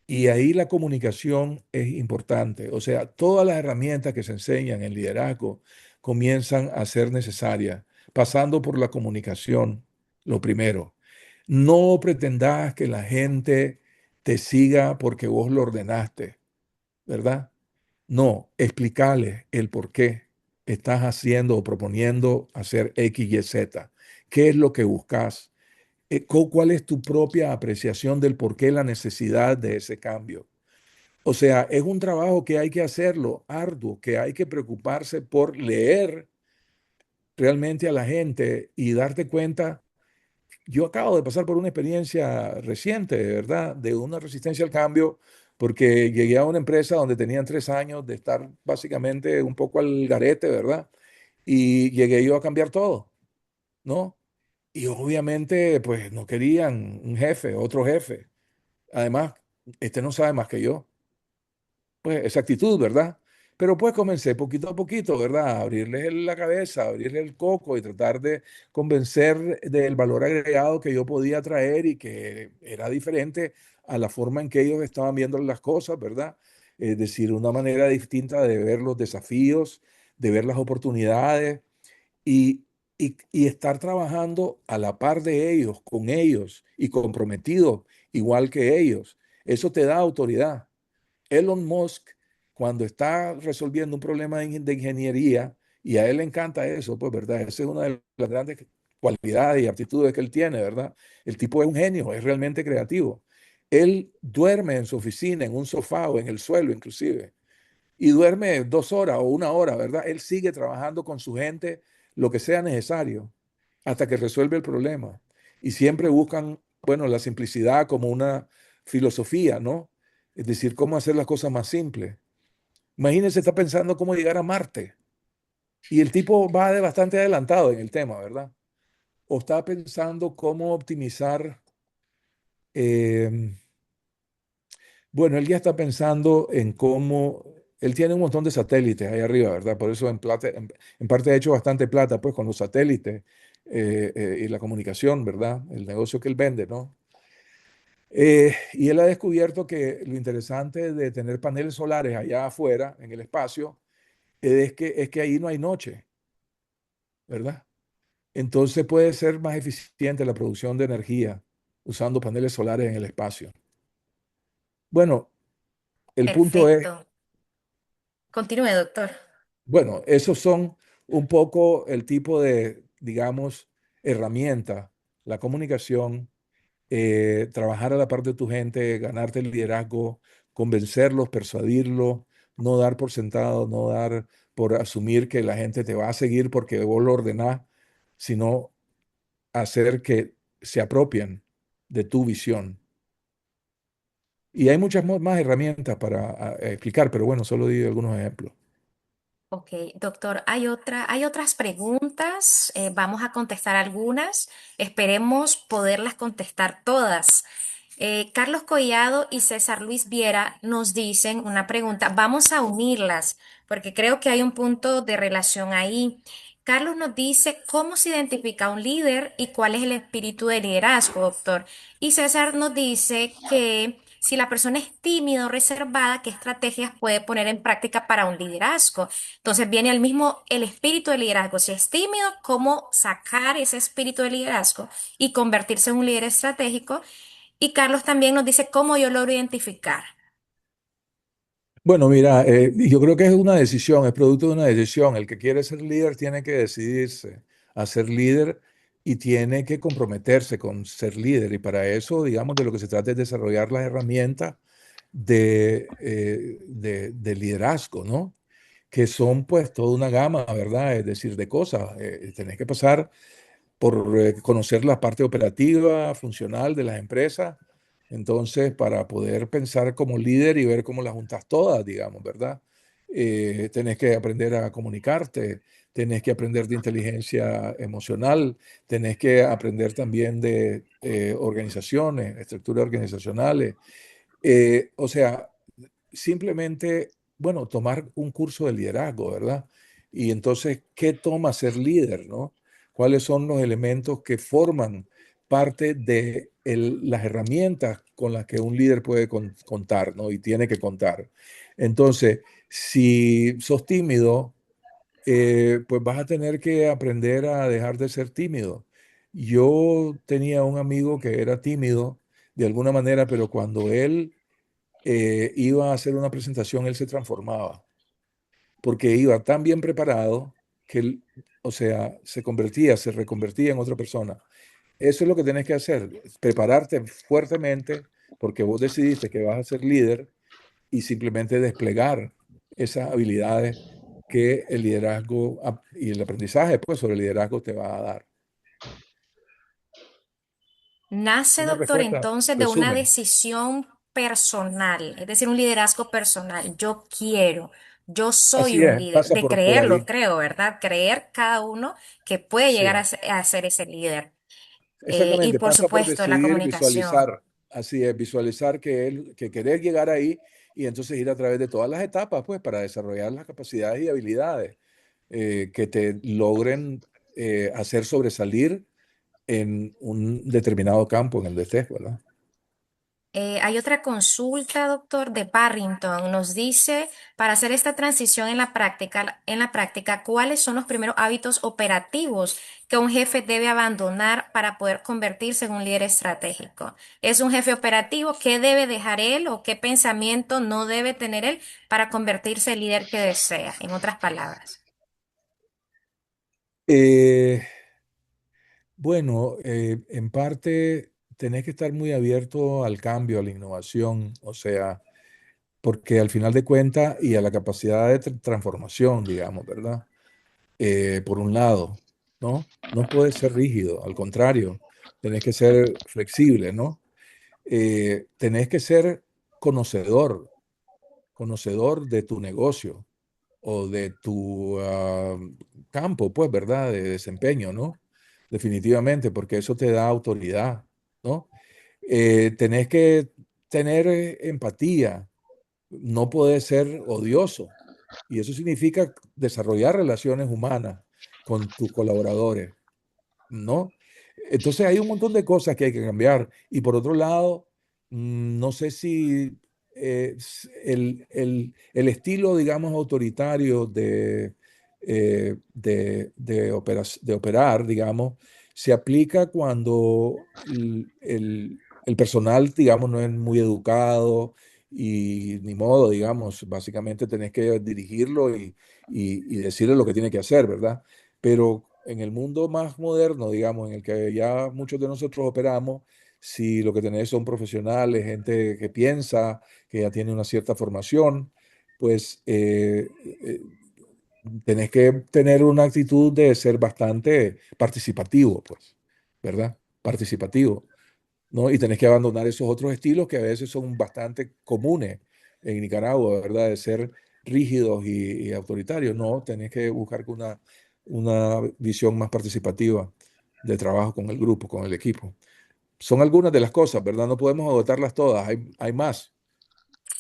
Y ahí la comunicación es importante. O sea, todas las herramientas que se enseñan en liderazgo comienzan a ser necesarias, pasando por la comunicación, lo primero. No pretendas que la gente te siga porque vos lo ordenaste, ¿verdad? No, explicarles el por qué estás haciendo o proponiendo hacer X, Y, Z. ¿Qué es lo que buscas? ¿Cuál es tu propia apreciación del por qué la necesidad de ese cambio? O sea, es un trabajo que hay que hacerlo, arduo, que hay que preocuparse por leer realmente a la gente y darte cuenta. Yo acabo de pasar por una experiencia reciente, de verdad, de una resistencia al cambio, porque llegué a una empresa donde tenían 3 años de estar básicamente un poco al garete, ¿verdad? Y llegué yo a cambiar todo, ¿no? Y obviamente, pues no querían un jefe, otro jefe. Además, este no sabe más que yo. Pues esa actitud, ¿verdad? Pero pues comencé poquito a poquito, ¿verdad? A abrirles la cabeza, a abrirles el coco y tratar de convencer del valor agregado que yo podía traer y que era diferente a la forma en que ellos estaban viendo las cosas, ¿verdad? Es decir, una manera distinta de ver los desafíos, de ver las oportunidades y, y estar trabajando a la par de ellos, con ellos y comprometido igual que ellos. Eso te da autoridad. Elon Musk, cuando está resolviendo un problema de ingeniería, y a él le encanta eso, pues, ¿verdad? Esa es una de las grandes cualidades y aptitudes que él tiene, ¿verdad? El tipo es un genio, es realmente creativo. Él duerme en su oficina, en un sofá o en el suelo inclusive, y duerme 2 horas o una hora, ¿verdad? Él sigue trabajando con su gente lo que sea necesario hasta que resuelve el problema. Y siempre buscan, bueno, la simplicidad como una filosofía, ¿no? Es decir, cómo hacer las cosas más simples. Imagínense, está pensando cómo llegar a Marte. Y el tipo va de bastante adelantado en el tema, ¿verdad? O está pensando cómo optimizar. eh, bueno, él ya está pensando en cómo. Él tiene un montón de satélites ahí arriba, ¿verdad? Por eso en parte ha hecho bastante plata, pues, con los satélites y la comunicación, ¿verdad? El negocio que él vende, ¿no? Y él ha descubierto que lo interesante de tener paneles solares allá afuera, en el espacio, es que ahí no hay noche, ¿verdad? Entonces puede ser más eficiente la producción de energía usando paneles solares en el espacio. Bueno, el punto es, Perfecto. Continúe, doctor. bueno, esos son un poco el tipo de, digamos, herramienta, la comunicación, trabajar a la par de tu gente, ganarte el liderazgo, convencerlos, persuadirlos, no dar por sentado, no dar por asumir que la gente te va a seguir porque vos lo ordenás, sino hacer que se apropien de tu visión. Y hay muchas más herramientas para explicar, pero bueno, solo di algunos ejemplos. Ok, doctor, hay otras preguntas. Vamos a contestar algunas. Esperemos poderlas contestar todas. Carlos Collado y César Luis Viera nos dicen una pregunta. Vamos a unirlas porque creo que hay un punto de relación ahí. Carlos nos dice cómo se identifica un líder y cuál es el espíritu de liderazgo, doctor. Y César nos dice que si la persona es tímida o reservada, ¿qué estrategias puede poner en práctica para un liderazgo? Entonces viene al mismo el espíritu de liderazgo. Si es tímido, ¿cómo sacar ese espíritu de liderazgo y convertirse en un líder estratégico? Y Carlos también nos dice cómo yo logro identificar. Bueno, mira, yo creo que es una decisión, es producto de una decisión. El que quiere ser líder tiene que decidirse a ser líder y tiene que comprometerse con ser líder. Y para eso, digamos, de lo que se trata es desarrollar las herramientas de liderazgo, ¿no? Que son pues toda una gama, ¿verdad? Es decir, de cosas. Tenés que pasar por conocer la parte operativa, funcional de las empresas. Entonces, para poder pensar como líder y ver cómo las juntas todas, digamos, ¿verdad? Tenés que aprender a comunicarte, tenés que aprender de inteligencia emocional, tenés que aprender también de organizaciones, estructuras organizacionales. O sea, simplemente, bueno, tomar un curso de liderazgo, ¿verdad? Y entonces, ¿qué toma ser líder, no? ¿Cuáles son los elementos que forman parte de las herramientas con las que un líder puede contar, ¿no? Y tiene que contar. Entonces, si sos tímido, pues vas a tener que aprender a dejar de ser tímido. Yo tenía un amigo que era tímido de alguna manera, pero cuando él iba a hacer una presentación, él se transformaba, porque iba tan bien preparado que él, o sea, se reconvertía en otra persona. Eso es lo que tenés que hacer, prepararte fuertemente, porque vos decidiste que vas a ser líder y simplemente desplegar esas habilidades que el liderazgo y el aprendizaje pues, sobre el liderazgo te va a dar. Nace, Una doctor, respuesta, entonces de una resumen. decisión personal, es decir, un liderazgo personal. Yo quiero, yo soy Así un es, líder, pasa de por creerlo, ahí. creo, ¿verdad? Creer cada uno que puede llegar Sí. a ser ese líder. Y Exactamente, por pasa por supuesto, la decidir comunicación. visualizar, así es, visualizar que querés llegar ahí y entonces ir a través de todas las etapas, pues, para desarrollar las capacidades y habilidades que te logren hacer sobresalir en un determinado campo en el que estés, ¿verdad? Hay otra consulta, doctor, de Barrington. Nos dice, para hacer esta transición en la práctica, ¿cuáles son los primeros hábitos operativos que un jefe debe abandonar para poder convertirse en un líder estratégico? ¿Es un jefe operativo? ¿Qué debe dejar él o qué pensamiento no debe tener él para convertirse en el líder que desea? En otras palabras. Eh, bueno, en parte tenés que estar muy abierto al cambio, a la innovación, o sea, porque al final de cuentas y a la capacidad de transformación, digamos, ¿verdad? Por un lado, ¿no? No puedes ser rígido, al contrario, tenés que ser flexible, ¿no? Tenés que ser conocedor, conocedor de tu negocio o de tu campo, pues, ¿verdad? De desempeño, ¿no? Definitivamente, porque eso te da autoridad, ¿no? Tenés que tener empatía, no puedes ser odioso. Y eso significa desarrollar relaciones humanas con tus colaboradores, ¿no? Entonces hay un montón de cosas que hay que cambiar. Y por otro lado, no sé si el estilo, digamos, autoritario de operar, digamos, se aplica cuando el personal, digamos, no es muy educado y ni modo, digamos, básicamente tenés que dirigirlo y decirle lo que tiene que hacer, ¿verdad? Pero en el mundo más moderno, digamos, en el que ya muchos de nosotros operamos, Si lo que tenés son profesionales, gente que piensa, que ya tiene una cierta formación, pues tenés que tener una actitud de ser bastante participativo, pues, ¿verdad? Participativo, ¿no? Y tenés que abandonar esos otros estilos que a veces son bastante comunes en Nicaragua, ¿verdad? De ser rígidos y autoritarios. No, tenés que buscar una visión más participativa de trabajo con el grupo, con el equipo. Son algunas de las cosas, ¿verdad? No podemos agotarlas todas, hay más.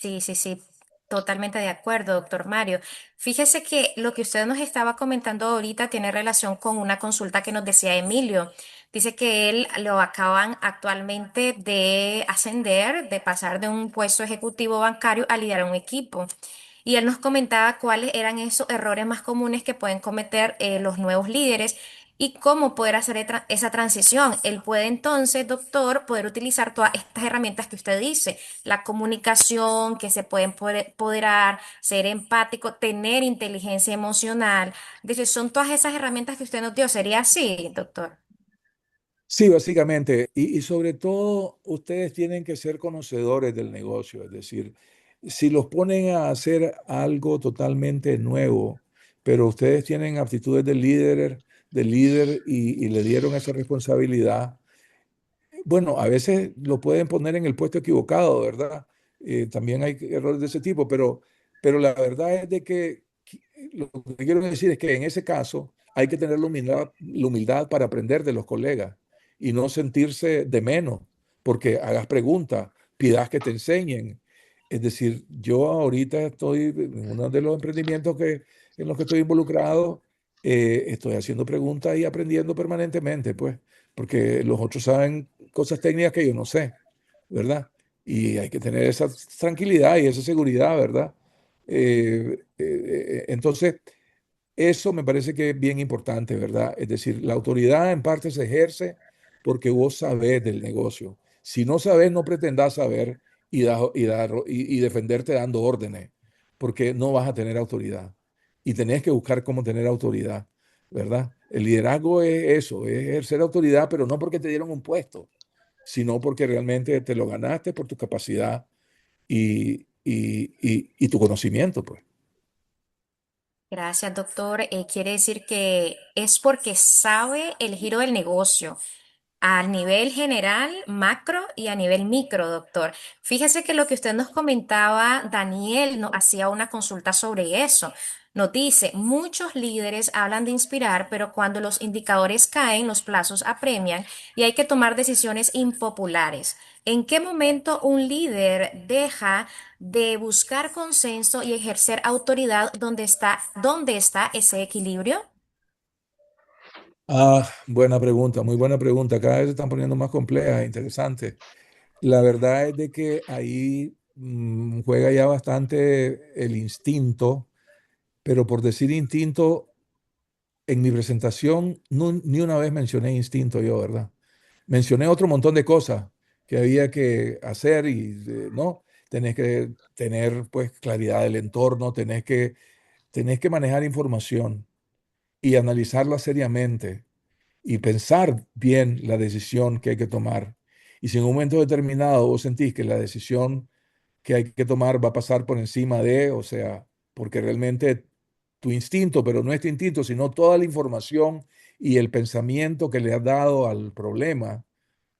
Sí, sí, sí, totalmente de acuerdo, doctor Mario. Fíjese que lo que usted nos estaba comentando ahorita tiene relación con una consulta que nos decía Emilio. Dice que él lo acaban actualmente de ascender, de pasar de un puesto ejecutivo bancario a liderar un equipo. Y él nos comentaba cuáles eran esos errores más comunes que pueden cometer los nuevos líderes y cómo poder hacer esa transición. Él puede entonces, doctor, poder utilizar todas estas herramientas que usted dice, la comunicación, que se puede empoderar, ser empático, tener inteligencia emocional. Dice, son todas esas herramientas que usted nos dio. ¿Sería así, doctor? Sí, básicamente, y sobre todo ustedes tienen que ser conocedores del negocio, es decir, si los ponen a hacer algo totalmente nuevo, pero ustedes tienen aptitudes de líder y le dieron esa responsabilidad, bueno, a veces lo pueden poner en el puesto equivocado, ¿verdad? También hay errores de ese tipo, pero la verdad es de que lo que quiero decir es que en ese caso hay que tener la humildad para aprender de los colegas y no sentirse de menos, porque hagas preguntas, pidas que te enseñen. Es decir, yo ahorita estoy en uno de los emprendimientos en los que estoy involucrado, estoy haciendo preguntas y aprendiendo permanentemente, pues porque los otros saben cosas técnicas que yo no sé, ¿verdad? Y hay que tener esa tranquilidad y esa seguridad, ¿verdad? Entonces, eso me parece que es bien importante, ¿verdad? Es decir, la autoridad en parte se ejerce porque vos sabés del negocio. Si no sabés, no pretendás saber y defenderte dando órdenes, porque no vas a tener autoridad. Y tenés que buscar cómo tener autoridad, ¿verdad? El liderazgo es eso, es ejercer autoridad, pero no porque te dieron un puesto, sino porque realmente te lo ganaste por tu capacidad y tu conocimiento, pues. Gracias, doctor. Quiere decir que es porque sabe el giro del negocio a nivel general, macro y a nivel micro, doctor. Fíjese que lo que usted nos comentaba, Daniel nos hacía una consulta sobre eso. Nos dice, muchos líderes hablan de inspirar, pero cuando los indicadores caen, los plazos apremian y hay que tomar decisiones impopulares. ¿En qué momento un líder deja de buscar consenso y ejercer autoridad? Dónde está ese equilibrio? Ah, buena pregunta, muy buena pregunta. Cada vez se están poniendo más complejas e interesantes. La verdad es de que ahí juega ya bastante el instinto, pero por decir instinto, en mi presentación ni una vez mencioné instinto yo, ¿verdad? Mencioné otro montón de cosas que había que hacer y, ¿no? Tenés que tener, pues, claridad del entorno, tenés que manejar información y analizarla seriamente y pensar bien la decisión que hay que tomar. Y si en un momento determinado vos sentís que la decisión que hay que tomar va a pasar por encima de, o sea, porque realmente tu instinto, pero no es tu instinto, sino toda la información y el pensamiento que le has dado al problema,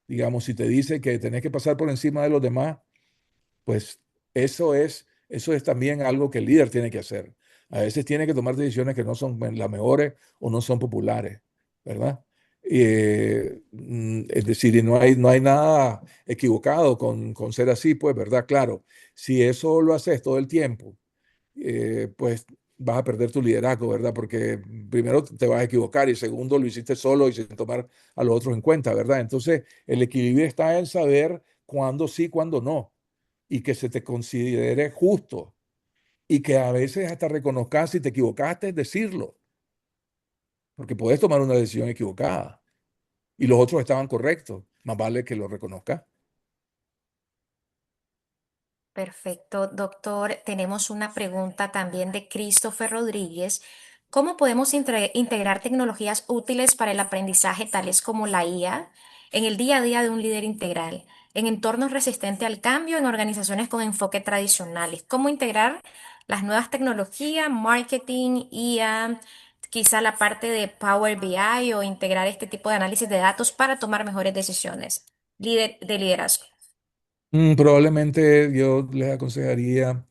digamos, si te dice que tenés que pasar por encima de los demás, pues eso es también algo que el líder tiene que hacer. A veces tiene que tomar decisiones que no son las mejores o no son populares, ¿verdad? Es decir, y no hay nada equivocado con ser así, pues, ¿verdad? Claro, si eso lo haces todo el tiempo, pues vas a perder tu liderazgo, ¿verdad? Porque primero te vas a equivocar y segundo lo hiciste solo y sin tomar a los otros en cuenta, ¿verdad? Entonces, el equilibrio está en saber cuándo sí, cuándo no y que se te considere justo y que a veces hasta reconozcas si te equivocaste, decirlo, porque puedes tomar una decisión equivocada y los otros estaban correctos, más vale que lo reconozcas. Perfecto, doctor. Tenemos una pregunta también de Christopher Rodríguez. ¿Cómo podemos integrar tecnologías útiles para el aprendizaje, tales como la IA? en el día a día de un líder integral, en entornos resistentes al cambio, en organizaciones con enfoque tradicionales. ¿Cómo integrar las nuevas tecnologías, marketing, IA, quizá la parte de Power BI o integrar este tipo de análisis de datos para tomar mejores decisiones de liderazgo? Probablemente yo les aconsejaría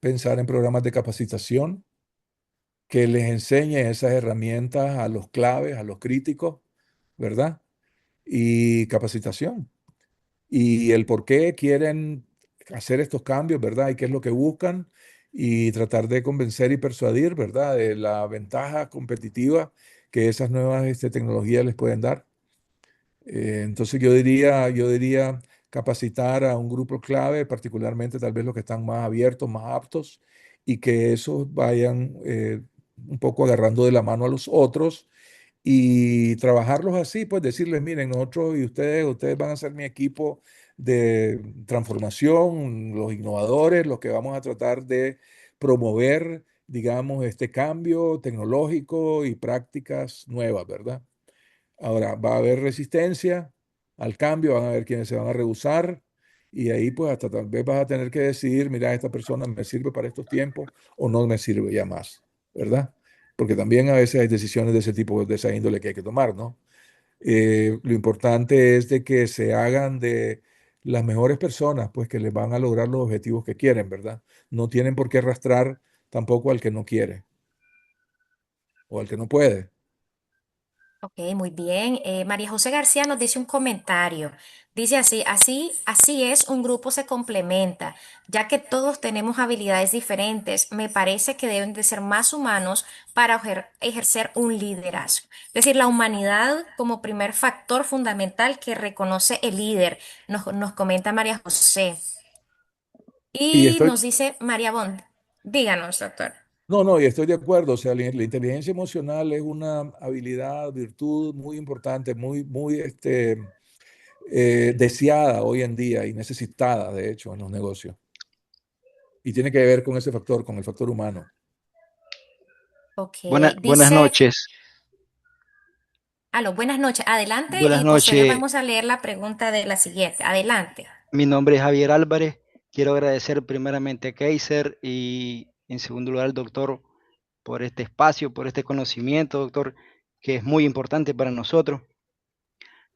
pensar en programas de capacitación que les enseñe esas herramientas a los claves, a los críticos, ¿verdad? Y capacitación. Y el por qué quieren hacer estos cambios, ¿verdad? Y qué es lo que buscan y tratar de convencer y persuadir, ¿verdad? De la ventaja competitiva que esas nuevas tecnologías les pueden dar. Entonces yo diría capacitar a un grupo clave, particularmente tal vez los que están más abiertos, más aptos, y que esos vayan un poco agarrando de la mano a los otros y trabajarlos así, pues decirles, miren, nosotros y ustedes van a ser mi equipo de transformación, los innovadores, los que vamos a tratar de promover, digamos, este cambio tecnológico y prácticas nuevas, ¿verdad? Ahora, va a haber resistencia al cambio, van a haber quienes se van a rehusar y ahí pues hasta tal vez vas a tener que decidir, mira, esta persona me sirve para estos tiempos o no me sirve ya más, ¿verdad? Porque también a veces hay decisiones de ese tipo, de esa índole que hay que tomar, ¿no? Lo importante es de que se hagan de las mejores personas, pues que les van a lograr los objetivos que quieren, ¿verdad? No tienen por qué arrastrar tampoco al que no quiere o al que no puede. Ok, muy bien. María José García nos dice un comentario. Dice así es, un grupo se complementa, ya que todos tenemos habilidades diferentes. Me parece que deben de ser más humanos para ejercer un liderazgo. Es decir, la humanidad como primer factor fundamental que reconoce el líder, nos comenta María José. Y Y estoy nos dice María Bond. Díganos, doctor. No, no, y estoy de acuerdo. O sea, la inteligencia emocional es una habilidad, virtud muy importante, muy deseada hoy en día y necesitada, de hecho, en los negocios. Y tiene que ver con ese factor, con el factor humano. Ok, Buenas dice, noches. aló, buenas noches. Adelante Buenas y posterior noches. vamos a leer la pregunta de la siguiente. Adelante. Mi nombre es Javier Álvarez. Quiero agradecer primeramente a Kaiser y en segundo lugar al doctor por este espacio, por este conocimiento, doctor, que es muy importante para nosotros.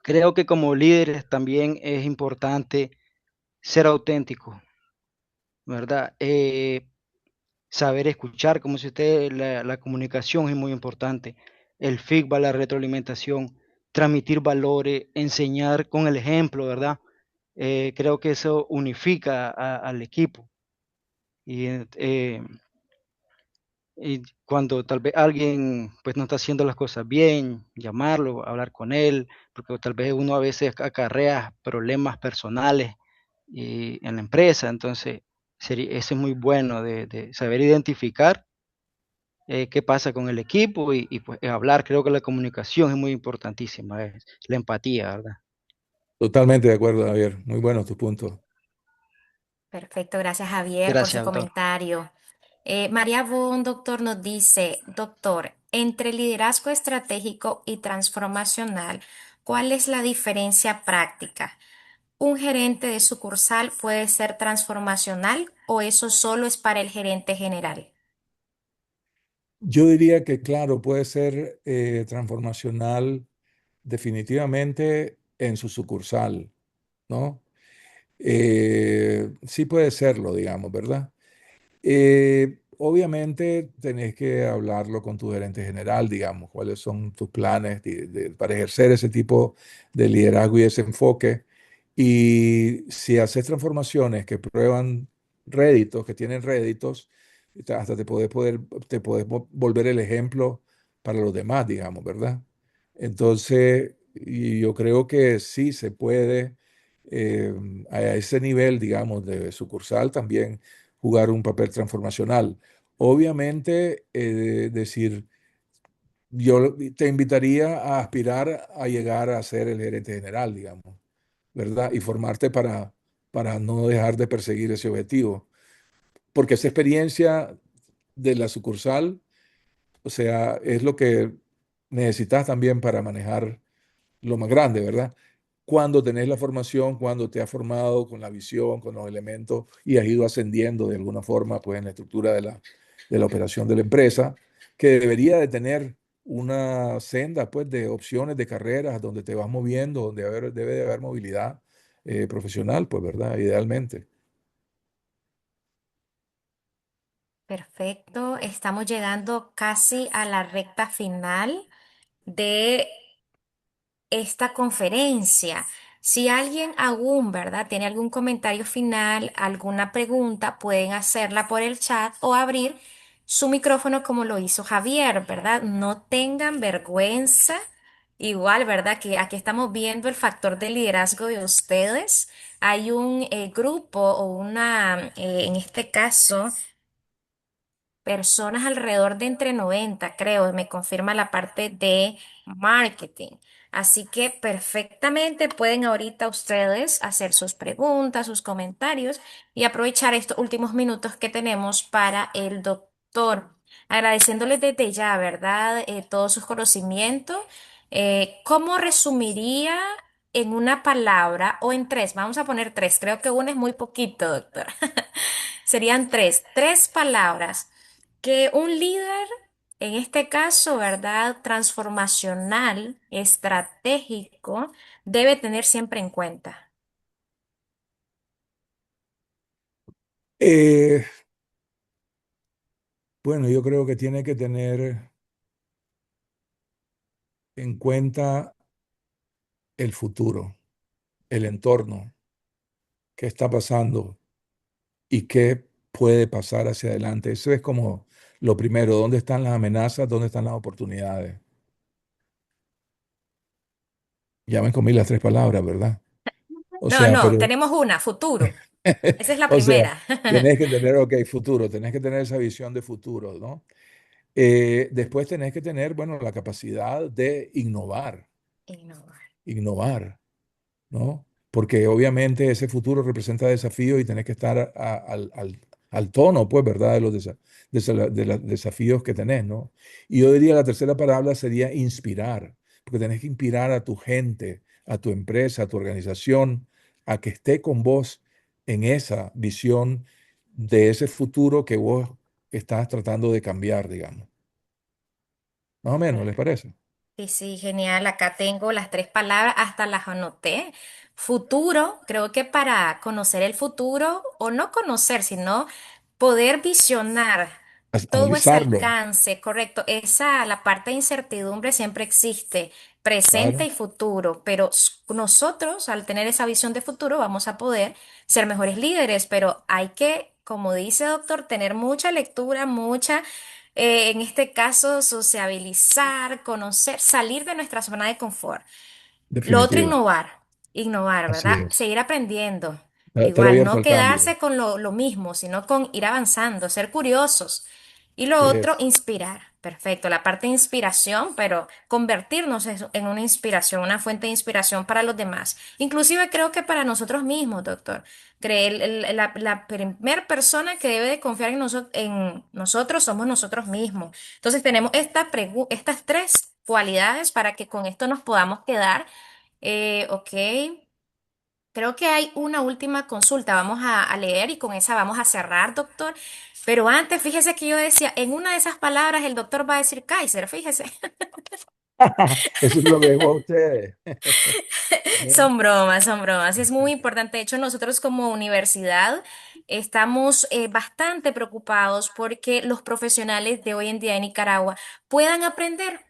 Creo que como líderes también es importante ser auténticos, ¿verdad? Saber escuchar, como si usted, la comunicación es muy importante, el feedback, la retroalimentación, transmitir valores, enseñar con el ejemplo, ¿verdad? Creo que eso unifica al equipo. Y, y cuando tal vez alguien pues no está haciendo las cosas bien, llamarlo, hablar con él, porque tal vez uno a veces acarrea problemas personales en la empresa, entonces eso es muy bueno de saber identificar qué pasa con el equipo y pues hablar. Creo que la comunicación es muy importantísima, es la empatía, ¿verdad? Totalmente de acuerdo, Javier. Muy bueno tu punto. Perfecto, gracias Javier por su Gracias, doctor. comentario. María Bon, doctor, nos dice, doctor, entre liderazgo estratégico y transformacional, ¿cuál es la diferencia práctica? ¿Un gerente de sucursal puede ser transformacional o eso solo es para el gerente general? Yo diría que, claro, puede ser transformacional definitivamente en su sucursal, ¿no? Sí puede serlo, digamos, ¿verdad? Obviamente tenés que hablarlo con tu gerente general, digamos, cuáles son tus planes para ejercer ese tipo de liderazgo y ese enfoque. Y si haces transformaciones que prueban réditos, que tienen réditos, hasta te podés volver el ejemplo para los demás, digamos, ¿verdad? Entonces, y yo creo que sí se puede eh, a ese nivel, digamos, de sucursal también jugar un papel transformacional. Obviamente, decir, yo te invitaría a aspirar a llegar a ser el gerente general, digamos, ¿verdad? Y formarte para no dejar de perseguir ese objetivo. Porque esa experiencia de la sucursal, o sea, es lo que necesitas también para manejar lo más grande, ¿verdad? cuando tenés la formación, cuando te has formado con la visión, con los elementos y has ido ascendiendo de alguna forma pues, en la estructura de la operación de la empresa, que debería de tener una senda pues, de opciones de carreras donde te vas moviendo, donde debe de haber movilidad profesional, pues, ¿verdad? Idealmente. Perfecto, estamos llegando casi a la recta final de esta conferencia. Si alguien aún, ¿verdad?, tiene algún comentario final, alguna pregunta, pueden hacerla por el chat o abrir su micrófono como lo hizo Javier, ¿verdad? No tengan vergüenza. Igual, ¿verdad? Que aquí estamos viendo el factor de liderazgo de ustedes. Hay un grupo o una, en este caso, personas alrededor de entre 90, creo, me confirma la parte de marketing. Así que perfectamente pueden ahorita ustedes hacer sus preguntas, sus comentarios y aprovechar estos últimos minutos que tenemos para el doctor. Agradeciéndoles desde ya, ¿verdad? Todos sus conocimientos. ¿Cómo resumiría en una palabra o en tres? Vamos a poner tres. Creo que una es muy poquito, doctor. Serían tres palabras que un líder, en este caso, ¿verdad? Transformacional, estratégico, debe tener siempre en cuenta. Eh, bueno, yo creo que tiene que tener en cuenta el futuro, el entorno, qué está pasando y qué puede pasar hacia adelante. Eso es como lo primero, ¿dónde están las amenazas? ¿Dónde están las oportunidades? Ya me comí las tres palabras, ¿verdad? O No, sea, no, pero, tenemos una, futuro. Esa es la o sea, primera. tenés que tener, ok, futuro, tenés que tener esa visión de futuro, ¿no? Después tenés que tener, bueno, la capacidad de innovar, Innovar. innovar. ¿No? Porque obviamente ese futuro representa desafíos y tenés que estar al tono, pues, ¿verdad? De los de los desafíos que tenés, ¿no? Y yo diría la tercera palabra sería inspirar, porque tenés que inspirar a tu gente, a tu empresa, a tu organización, a que esté con vos en esa visión de ese futuro que vos estás tratando de cambiar, digamos. Más o menos, ¿les parece? Sí, sí, genial. Acá tengo las tres palabras, hasta las anoté. Futuro, creo que para conocer el futuro, o no conocer, sino poder visionar todo ese Analizarlo, alcance, correcto. Esa, la parte de incertidumbre siempre existe, presente claro, y futuro, pero nosotros, al tener esa visión de futuro, vamos a poder ser mejores líderes, pero hay que, como dice doctor, tener mucha lectura, mucha en este caso, sociabilizar, conocer, salir de nuestra zona de confort. Lo otro, definitivo. innovar, Así ¿verdad? es. Seguir aprendiendo. Estar Igual, abierto no al cambio. quedarse con lo mismo, sino con ir avanzando, ser curiosos. Y lo otro, Es inspirar. Perfecto, la parte de inspiración, pero convertirnos en una inspiración, una fuente de inspiración para los demás. Inclusive creo que para nosotros mismos, doctor. La primer persona que debe de confiar en nosotros somos nosotros mismos. Entonces tenemos estas tres cualidades para que con esto nos podamos quedar. Ok, creo que hay una última consulta. Vamos a leer y con esa vamos a cerrar, doctor. Pero antes, fíjese que yo decía, en una de esas palabras el doctor va a decir Kaiser, fíjese. Eso es lo que digo a ustedes. Son bromas, son bromas. Es muy importante. De hecho, nosotros como universidad estamos bastante preocupados porque los profesionales de hoy en día en Nicaragua puedan aprender.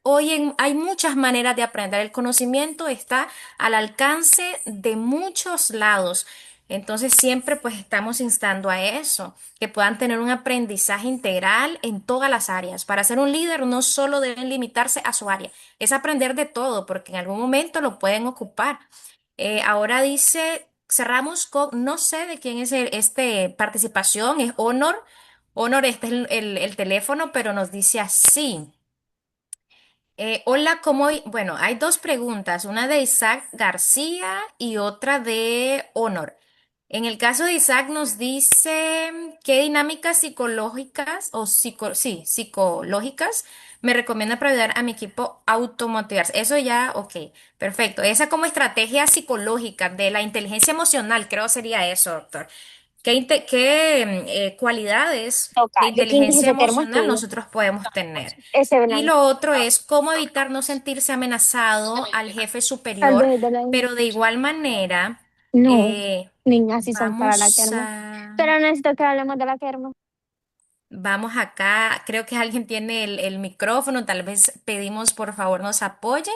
Hay muchas maneras de aprender. El conocimiento está al alcance de muchos lados. Entonces siempre pues estamos instando a eso, que puedan tener un aprendizaje integral en todas las áreas. Para ser un líder no solo deben limitarse a su área, es aprender de todo porque en algún momento lo pueden ocupar. Ahora dice, cerramos con, no sé de quién es este participación, es Honor. Honor, este es el teléfono, pero nos dice así. Hola, Bueno, hay dos preguntas, una de Isaac García y otra de Honor. En el caso de Isaac nos dice qué dinámicas psicológicas o sí, psicológicas me recomienda para ayudar a mi equipo a automotivarse. Eso ya, ok, perfecto. Esa como estrategia psicológica de la inteligencia emocional, creo sería eso, doctor. ¿Qué cualidades de Toca, yo quindi inteligencia se termo emocional studio. nosotros podemos tener? E se Y venendo. lo otro es cómo evitar no sentirse amenazado al jefe Tal superior, vez de la... pero de igual manera, No, eh, niñas sí son para la vamos kermo. a, Pero necesito que hablemos de la kermo. vamos acá, creo que alguien tiene el micrófono, tal vez pedimos por favor nos apoyen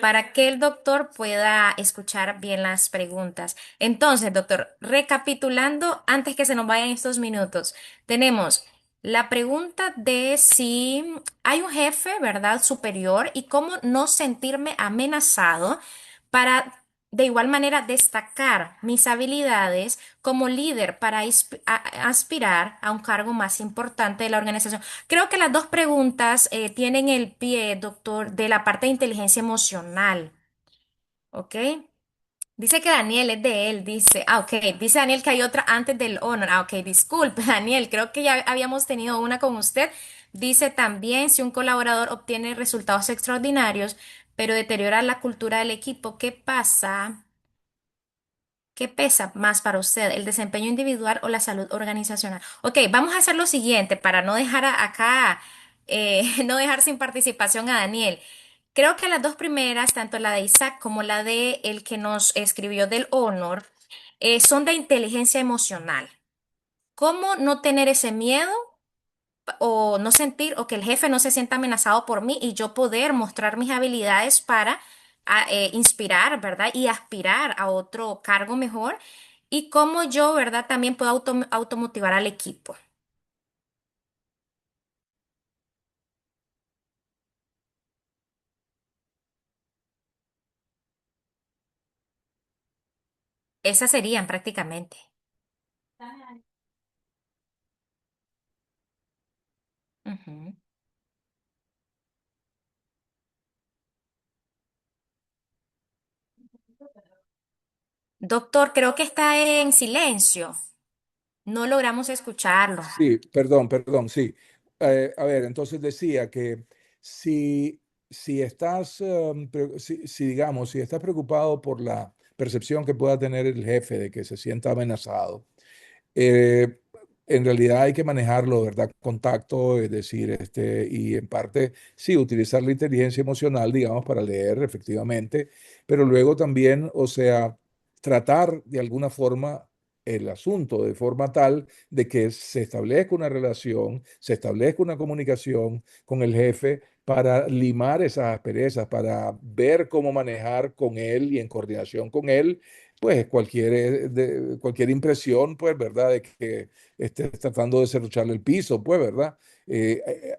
para que el doctor pueda escuchar bien las preguntas. Entonces, doctor, recapitulando, antes que se nos vayan estos minutos, tenemos la pregunta de si hay un jefe, ¿verdad?, superior y cómo no sentirme amenazado para de igual manera destacar mis habilidades como líder para aspirar a un cargo más importante de la organización. Creo que las dos preguntas tienen el pie, doctor, de la parte de inteligencia emocional. ¿Ok? Dice que Daniel es de él, dice. Ah, ok. Dice Daniel que hay otra antes del honor. Ah, ok. Disculpe, Daniel. Creo que ya habíamos tenido una con usted. Dice también si un colaborador obtiene resultados extraordinarios, pero deteriora la cultura del equipo, ¿qué pasa? ¿Qué pesa más para usted, el desempeño individual o la salud organizacional? Ok, vamos a hacer lo siguiente para no dejar acá, no dejar sin participación a Daniel. Creo que las dos primeras, tanto la de Isaac como la de el que nos escribió del Honor, son de inteligencia emocional. ¿Cómo no tener ese miedo o no sentir o que el jefe no se sienta amenazado por mí y yo poder mostrar mis habilidades para inspirar, ¿verdad? Y aspirar a otro cargo mejor y cómo yo, ¿verdad? También puedo automotivar al equipo. Esas serían prácticamente. Ujú. Doctor, creo que está en silencio. No logramos escucharlo. Sí, perdón, sí. A ver, entonces decía que si, si estás, digamos, si estás preocupado por la percepción que pueda tener el jefe de que se sienta amenazado, eh, en realidad hay que manejarlo, ¿verdad? Contacto, es decir, y en parte, sí, utilizar la inteligencia emocional, digamos, para leer efectivamente, pero luego también, o sea, tratar de alguna forma el asunto de forma tal de que se establezca una relación, se establezca una comunicación con el jefe para limar esas asperezas, para ver cómo manejar con él y en coordinación con él pues cualquier impresión, pues, ¿verdad? De que estés tratando de cerrucharle el piso, pues, ¿verdad?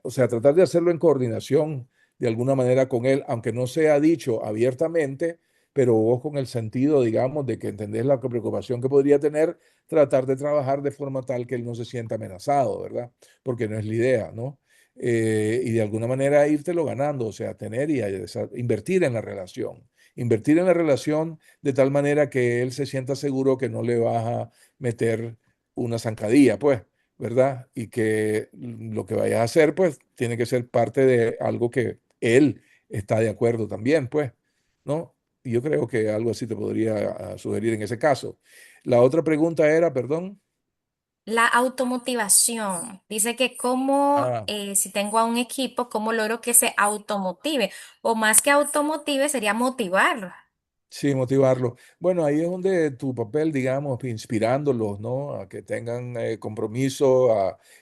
O sea, tratar de hacerlo en coordinación de alguna manera con él, aunque no sea dicho abiertamente, pero vos con el sentido, digamos, de que entendés la preocupación que podría tener, tratar de trabajar de forma tal que él no se sienta amenazado, ¿verdad? Porque no es la idea, ¿no? Y de alguna manera írtelo ganando, o sea, tener y invertir en la relación. Invertir en la relación de tal manera que él se sienta seguro que no le vas a meter una zancadilla, pues, ¿verdad? Y que lo que vayas a hacer, pues, tiene que ser parte de algo que él está de acuerdo también, pues, ¿no? Y yo creo que algo así te podría sugerir en ese caso. La otra pregunta era, perdón. La automotivación. Dice que cómo, Ah, si tengo a un equipo, cómo logro que se automotive. O más que automotive, sería motivar. sí, motivarlo. Bueno, ahí es donde tu papel, digamos, inspirándolos, ¿no? A que tengan compromiso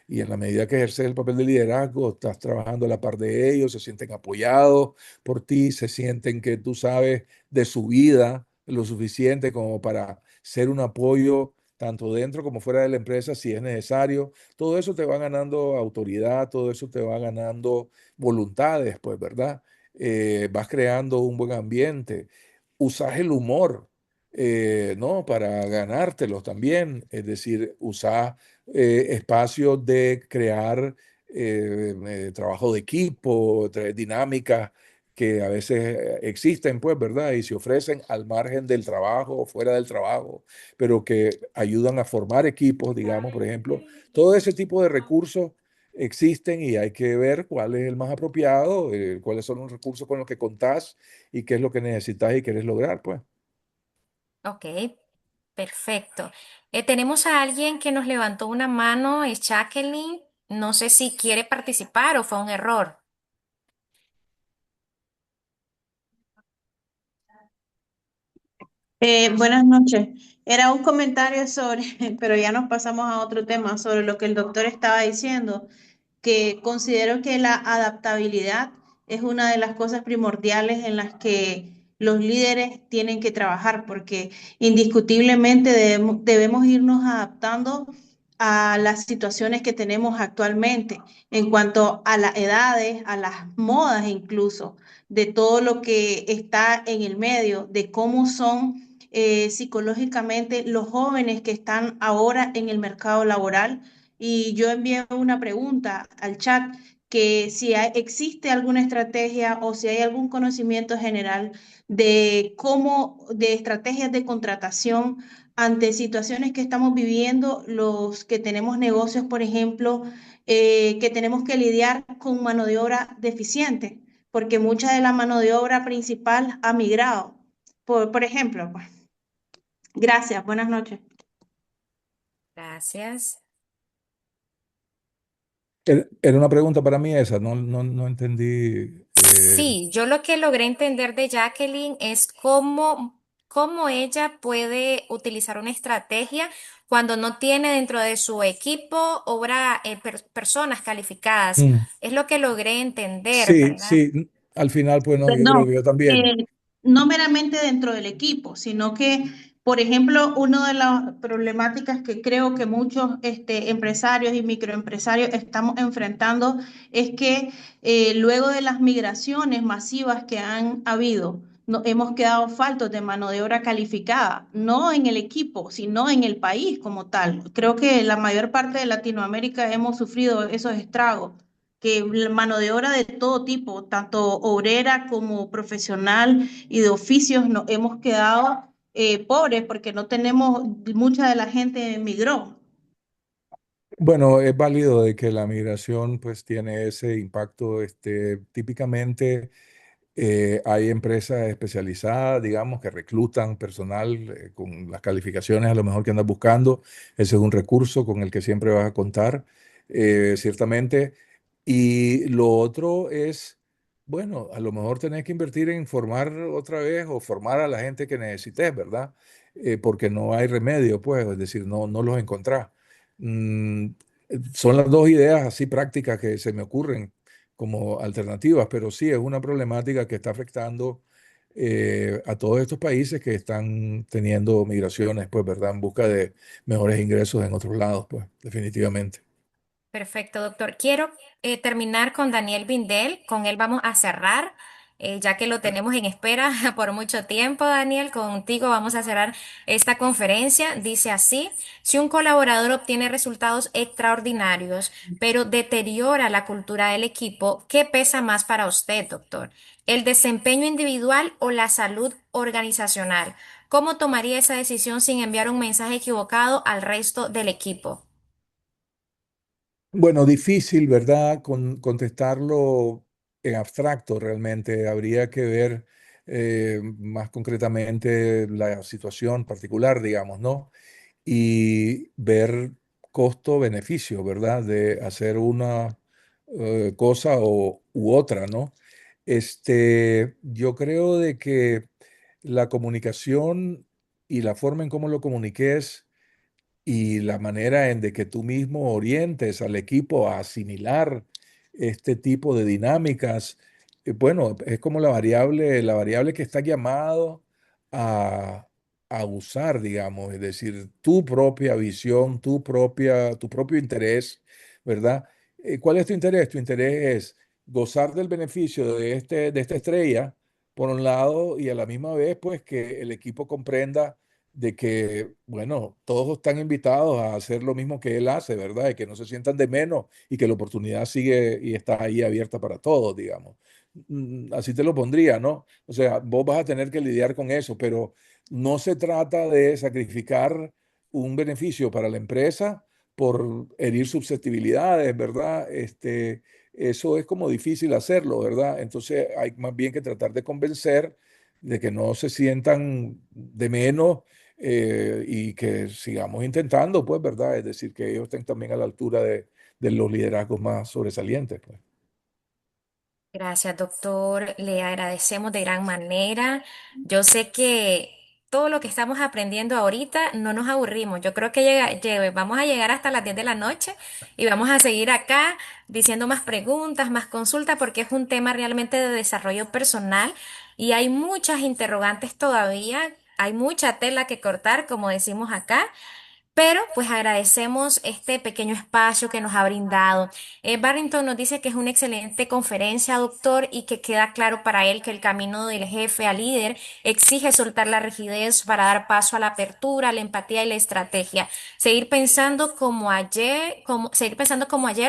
y en la medida que ejerces el papel de liderazgo, estás trabajando a la par de ellos, se sienten apoyados por ti, se sienten que tú sabes de su vida lo suficiente como para ser un apoyo tanto dentro como fuera de la empresa si es necesario. Todo eso te va ganando autoridad, todo eso te va ganando voluntades, pues, ¿verdad? Vas creando un buen ambiente usás el humor, ¿no? Para ganártelos también. Es decir, usás espacios de crear trabajo de equipo, dinámicas que a veces existen, pues, ¿verdad? Y se ofrecen al margen del trabajo o fuera del trabajo, pero que ayudan a formar equipos, digamos, por ejemplo. Todo ese tipo de recursos existen y hay que ver cuál es el más apropiado, cuáles son los recursos con los que contás y qué es lo que necesitas y querés lograr, pues. Ok, perfecto. Tenemos a alguien que nos levantó una mano, es Jacqueline. No sé si quiere participar o fue un error. Buenas noches. Era un comentario sobre, pero ya nos pasamos a otro tema, sobre lo que el doctor estaba diciendo, que considero que la adaptabilidad es una de las cosas primordiales en las que los líderes tienen que trabajar, porque indiscutiblemente debemos irnos adaptando a las situaciones que tenemos actualmente, en cuanto a las edades, a las modas incluso, de todo lo que está en el medio, de cómo son psicológicamente los jóvenes que están ahora en el mercado laboral. Y yo envié una pregunta al chat que si existe alguna estrategia o si hay algún conocimiento general de cómo, de estrategias de contratación ante situaciones que estamos viviendo, los que tenemos negocios, por ejemplo, que tenemos que lidiar con mano de obra deficiente, porque mucha de la mano de obra principal ha migrado. Por ejemplo, pues. Gracias, buenas noches. Gracias. Era una pregunta para mí esa, no entendí. Sí, yo lo que logré entender de Jacqueline es cómo ella puede utilizar una estrategia cuando no tiene dentro de su equipo personas calificadas. Mm. Es lo que logré entender, Sí, ¿verdad? sí, al final, pues no, yo creo No, que yo también. eh, no meramente dentro del equipo, sino que, por ejemplo, una de las problemáticas que creo que muchos empresarios y microempresarios estamos enfrentando es que luego de las migraciones masivas que han habido, hemos quedado faltos de mano de obra calificada, no en el equipo, sino en el país como tal. Creo que la mayor parte de Latinoamérica hemos sufrido esos estragos que la mano de obra de todo tipo, tanto obrera como profesional y de oficios, nos hemos quedado pobres porque no tenemos, mucha de la gente emigró. Bueno, es válido de que la migración pues tiene ese impacto, típicamente. Hay empresas especializadas, digamos, que reclutan personal con las calificaciones a lo mejor que andas buscando. Ese es un recurso con el que siempre vas a contar, ciertamente. Y lo otro es, bueno, a lo mejor tenés que invertir en formar otra vez o formar a la gente que necesites, ¿verdad? Porque no hay remedio, pues, es decir, no los encontrás. Mm, Son las dos ideas así prácticas que se me ocurren como alternativas, pero sí es una problemática que está afectando a todos estos países que están teniendo migraciones, pues, ¿verdad? En busca de mejores ingresos en otros lados, pues, definitivamente. Perfecto, doctor. Quiero terminar con Daniel Bindel. Con él vamos a cerrar, ya que lo tenemos en espera por mucho tiempo, Daniel. Contigo vamos a cerrar esta conferencia. Dice así, si un colaborador obtiene resultados extraordinarios, pero deteriora la cultura del equipo, ¿qué pesa más para usted, doctor? ¿El desempeño individual o la salud organizacional? ¿Cómo tomaría esa decisión sin enviar un mensaje equivocado al resto del equipo? Bueno, difícil, ¿verdad? Contestarlo en abstracto realmente. Habría que ver más concretamente la situación particular, digamos, ¿no? Y ver costo-beneficio, ¿verdad? De hacer una cosa u otra, ¿no? Yo creo de que la comunicación y la forma en cómo lo comuniques y la manera en de que tú mismo orientes al equipo a asimilar este tipo de dinámicas, bueno, es como la variable que está llamado a, a usar, digamos, es decir, tu propia visión, tu propio interés, ¿verdad? ¿Cuál es tu interés? Tu interés es gozar del beneficio de esta estrella, por un lado, y a la misma vez, pues, que el equipo comprenda de que, bueno, todos están invitados a hacer lo mismo que él hace, ¿verdad? Y que no se sientan de menos y que la oportunidad sigue y está ahí abierta para todos, digamos. así te lo pondría, ¿no? O sea, vos vas a tener que lidiar con eso, pero no se trata de sacrificar un beneficio para la empresa por herir susceptibilidades, ¿verdad? Eso es como difícil hacerlo, ¿verdad? Entonces hay más bien que tratar de convencer de que no se sientan de menos, y que sigamos intentando, pues, ¿verdad? Es decir, que ellos estén también a la altura de los liderazgos más sobresalientes, pues. Gracias, doctor. Le agradecemos de gran manera. Yo sé que todo lo que estamos aprendiendo ahorita no nos aburrimos. Yo creo que vamos a llegar hasta las 10 de la noche y vamos a seguir acá diciendo más preguntas, más consultas, porque es un tema realmente de desarrollo personal y hay muchas interrogantes todavía. Hay mucha tela que cortar, como decimos acá. Pero pues agradecemos este pequeño espacio que nos ha brindado. Barrington nos dice que es una excelente conferencia, doctor, y que queda claro para él que el camino del jefe al líder exige soltar la rigidez para dar paso a la apertura, la empatía y la estrategia. Seguir pensando como ayer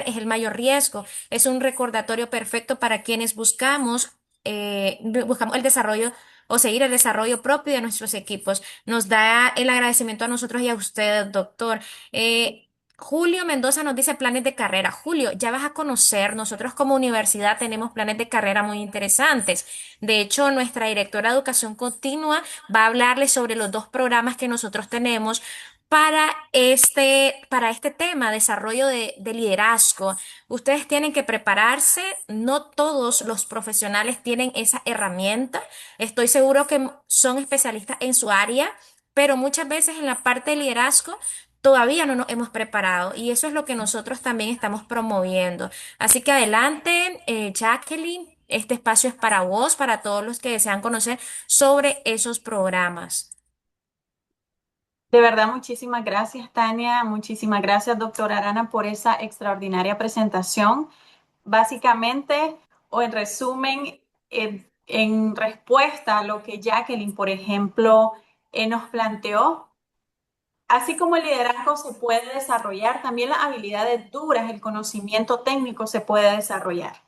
es el mayor riesgo. Es un recordatorio perfecto para quienes buscamos el desarrollo o seguir el desarrollo propio de nuestros equipos. Nos da el agradecimiento a nosotros y a usted, doctor. Julio Mendoza nos dice planes de carrera. Julio, ya vas a conocer, nosotros como universidad tenemos planes de carrera muy interesantes. De hecho, nuestra directora de educación continua va a hablarles sobre los dos programas que nosotros tenemos para este tema, desarrollo de liderazgo. Ustedes tienen que prepararse, no todos los profesionales tienen esa herramienta. Estoy seguro que son especialistas en su área, pero muchas veces en la parte de liderazgo todavía no nos hemos preparado y eso es lo que nosotros también estamos promoviendo. Así que adelante, Jacqueline, este espacio es para vos, para todos los que desean conocer sobre esos programas. De verdad, muchísimas gracias, Tania. Muchísimas gracias, doctora Arana, por esa extraordinaria presentación. Básicamente, o en resumen, en respuesta a lo que Jacqueline, por ejemplo, nos planteó, así como el liderazgo se puede desarrollar, también las habilidades duras, el conocimiento técnico se puede desarrollar.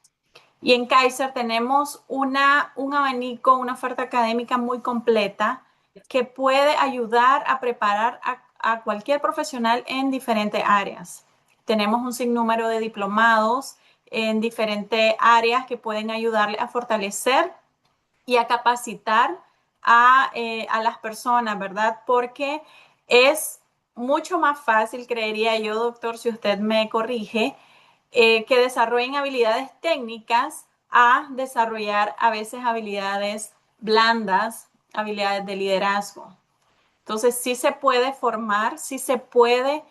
Y en Kaiser tenemos un abanico, una oferta académica muy completa que puede ayudar a preparar a cualquier profesional en diferentes áreas. Tenemos un sinnúmero de diplomados en diferentes áreas que pueden ayudarle a fortalecer y a capacitar a las personas, ¿verdad? Porque es mucho más fácil, creería yo, doctor, si usted me corrige, que desarrollen habilidades técnicas a desarrollar a veces habilidades blandas, habilidades de liderazgo. Entonces, sí se puede formar, sí se puede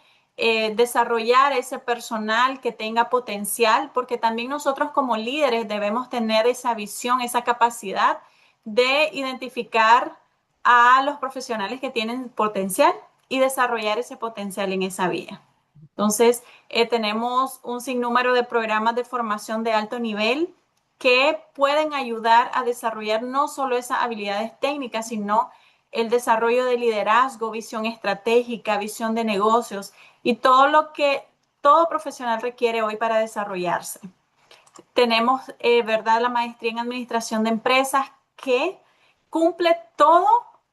desarrollar ese personal que tenga potencial, porque también nosotros como líderes debemos tener esa visión, esa capacidad de identificar a los profesionales que tienen potencial y desarrollar ese potencial en esa vía. Entonces, tenemos un sinnúmero de programas de formación de alto nivel que pueden ayudar a desarrollar no solo esas habilidades técnicas, sino el desarrollo de liderazgo, visión estratégica, visión de negocios y todo lo que todo profesional requiere hoy para desarrollarse. Tenemos, ¿verdad?, la maestría en administración de empresas que cumple todo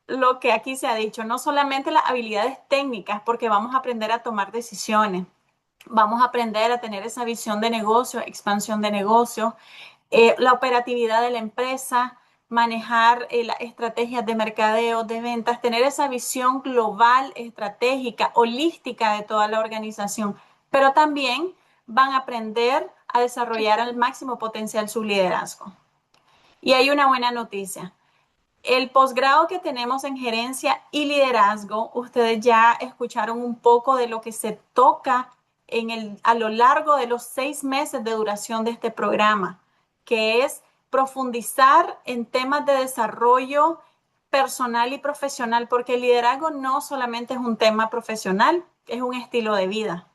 lo que aquí se ha dicho, no solamente las habilidades técnicas, porque vamos a aprender a tomar decisiones, vamos a aprender a tener esa visión de negocio, expansión de negocio, la operatividad de la empresa, manejar las estrategias de mercadeo, de ventas, tener esa visión global, estratégica, holística de toda la organización, pero también van a aprender a desarrollar al máximo potencial su liderazgo. Y hay una buena noticia. El posgrado que tenemos en gerencia y liderazgo, ustedes ya escucharon un poco de lo que se toca a lo largo de los 6 meses de duración de este programa, que es profundizar en temas de desarrollo personal y profesional, porque el liderazgo no solamente es un tema profesional, es un estilo de vida.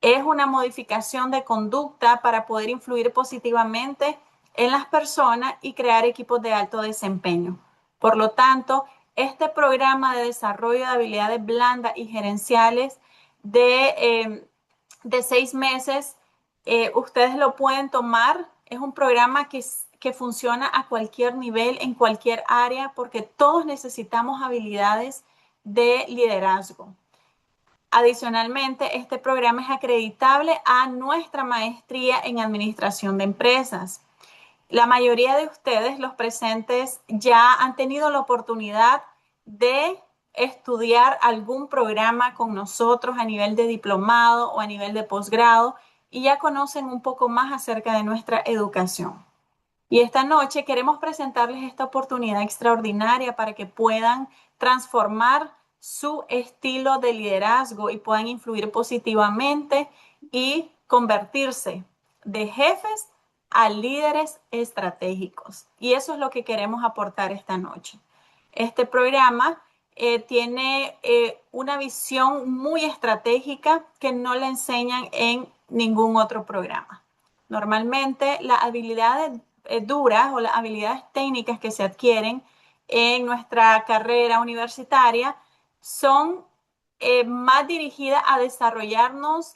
Es una modificación de conducta para poder influir positivamente en las personas y crear equipos de alto desempeño. Por lo tanto, este programa de desarrollo de habilidades blandas y gerenciales de 6 meses, ustedes lo pueden tomar Es un programa que funciona a cualquier nivel, en cualquier área, porque todos necesitamos habilidades de liderazgo. Adicionalmente, este programa es acreditable a nuestra maestría en administración de empresas. La mayoría de ustedes, los presentes, ya han tenido la oportunidad de estudiar algún programa con nosotros a nivel de diplomado o a nivel de posgrado y ya conocen un poco más acerca de nuestra educación. Y esta noche queremos presentarles esta oportunidad extraordinaria para que puedan transformar su estilo de liderazgo y puedan influir positivamente y convertirse de jefes a líderes estratégicos. Y eso es lo que queremos aportar esta noche. Este programa tiene una visión muy estratégica que no le enseñan en ningún otro programa. Normalmente las habilidades duras o las habilidades técnicas que se adquieren en nuestra carrera universitaria son más dirigidas a desarrollarnos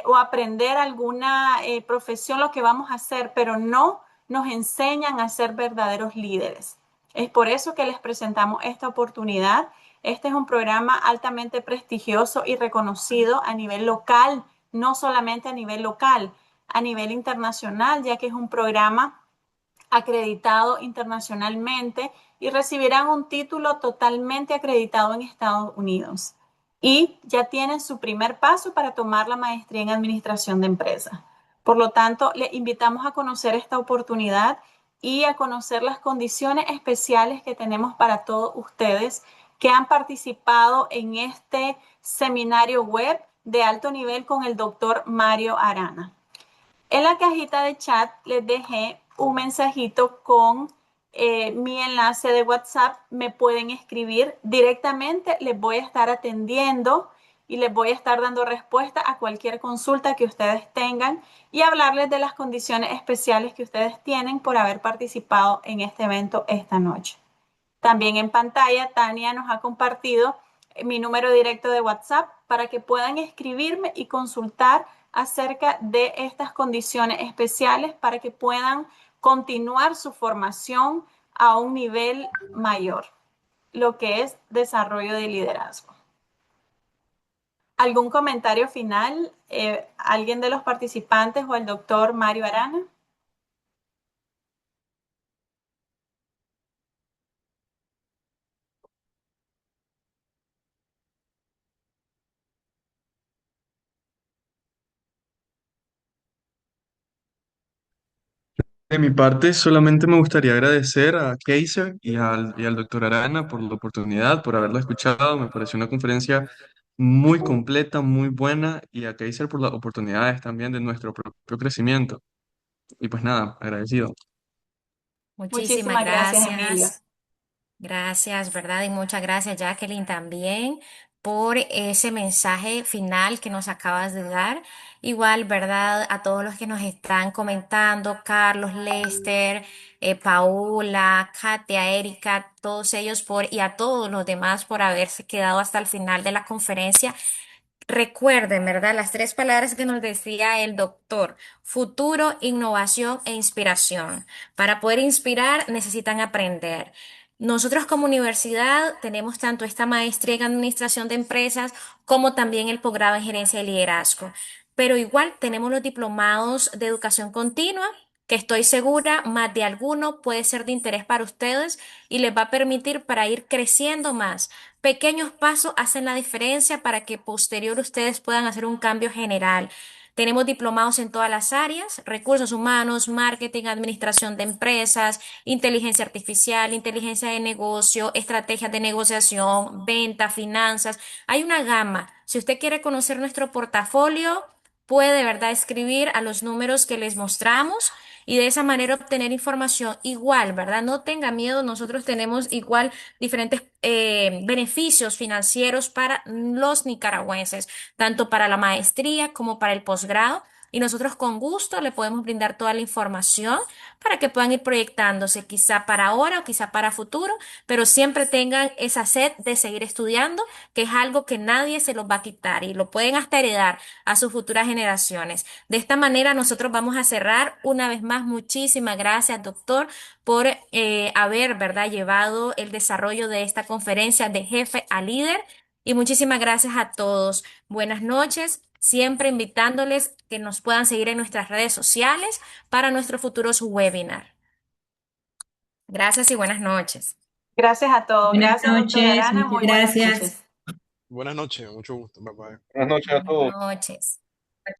o aprender alguna profesión, lo que vamos a hacer, pero no nos enseñan a ser verdaderos líderes. Es por eso que les presentamos esta oportunidad. Este es un programa altamente prestigioso y reconocido a nivel local, no solamente a nivel local, a nivel internacional, ya que es un programa acreditado internacionalmente y recibirán un título totalmente acreditado en Estados Unidos. Y ya tienen su primer paso para tomar la maestría en administración de empresas. Por lo tanto, les invitamos a conocer esta oportunidad y a conocer las condiciones especiales que tenemos para todos ustedes que han participado en este seminario web de alto nivel con el doctor Mario Arana. En la cajita de chat les dejé un mensajito con mi enlace de WhatsApp. Me pueden escribir directamente. Les voy a estar atendiendo y les voy a estar dando respuesta a cualquier consulta que ustedes tengan y hablarles de las condiciones especiales que ustedes tienen por haber participado en este evento esta noche. También en pantalla, Tania nos ha compartido mi número directo de WhatsApp para que puedan escribirme y consultar acerca de estas condiciones especiales para que puedan continuar su formación a un nivel mayor, lo que es desarrollo de liderazgo. ¿Algún comentario final? ¿Alguien de los participantes o el doctor Mario Arana? De mi parte, solamente me gustaría agradecer a Kaiser y al doctor Arana por la oportunidad, por haberlo escuchado. Me pareció una conferencia muy completa, muy buena, y a Kaiser por las oportunidades también de nuestro propio crecimiento. Y pues nada, agradecido. Muchísimas Muchísimas gracias, Emilio. gracias. Gracias, ¿verdad? Y muchas gracias, Jacqueline, también por ese mensaje final que nos acabas de dar. Igual, ¿verdad? A todos los que nos están comentando, Carlos, Lester, Paula, Katia, Erika, todos ellos y a todos los demás por haberse quedado hasta el final de la conferencia. Recuerden, ¿verdad? Las tres palabras que nos decía el doctor: futuro, innovación e inspiración. Para poder inspirar necesitan aprender. Nosotros como universidad tenemos tanto esta maestría en administración de empresas como también el posgrado en gerencia de liderazgo. Pero igual tenemos los diplomados de educación continua, que estoy segura más de alguno puede ser de interés para ustedes y les va a permitir para ir creciendo más. Pequeños pasos hacen la diferencia para que posterior ustedes puedan hacer un cambio general. Tenemos diplomados en todas las áreas: recursos humanos, marketing, administración de empresas, inteligencia artificial, inteligencia de negocio, estrategias de negociación, venta, finanzas. Hay una gama. Si usted quiere conocer nuestro portafolio, puede de verdad escribir a los números que les mostramos y de esa manera obtener información igual, ¿verdad? No tenga miedo, nosotros tenemos igual diferentes beneficios financieros para los nicaragüenses, tanto para la maestría como para el posgrado. y nosotros con gusto le podemos brindar toda la información para que puedan ir proyectándose, quizá para ahora o quizá para futuro, pero siempre tengan esa sed de seguir estudiando, que es algo que nadie se los va a quitar y lo pueden hasta heredar a sus futuras generaciones. De esta manera nosotros vamos a cerrar una vez más. Muchísimas gracias, doctor, por haber, ¿verdad?, llevado el desarrollo de esta conferencia de jefe a líder. Y muchísimas gracias a todos. Buenas noches, siempre invitándoles que nos puedan seguir en nuestras redes sociales para nuestros futuros webinars. Gracias y buenas noches. Gracias a todos. Buenas Gracias, doctora noches, Arana. muchas Muy buenas gracias. noches. Buenas noches, mucho gusto. Bye bye. Buenas noches a Buenas todos. noches.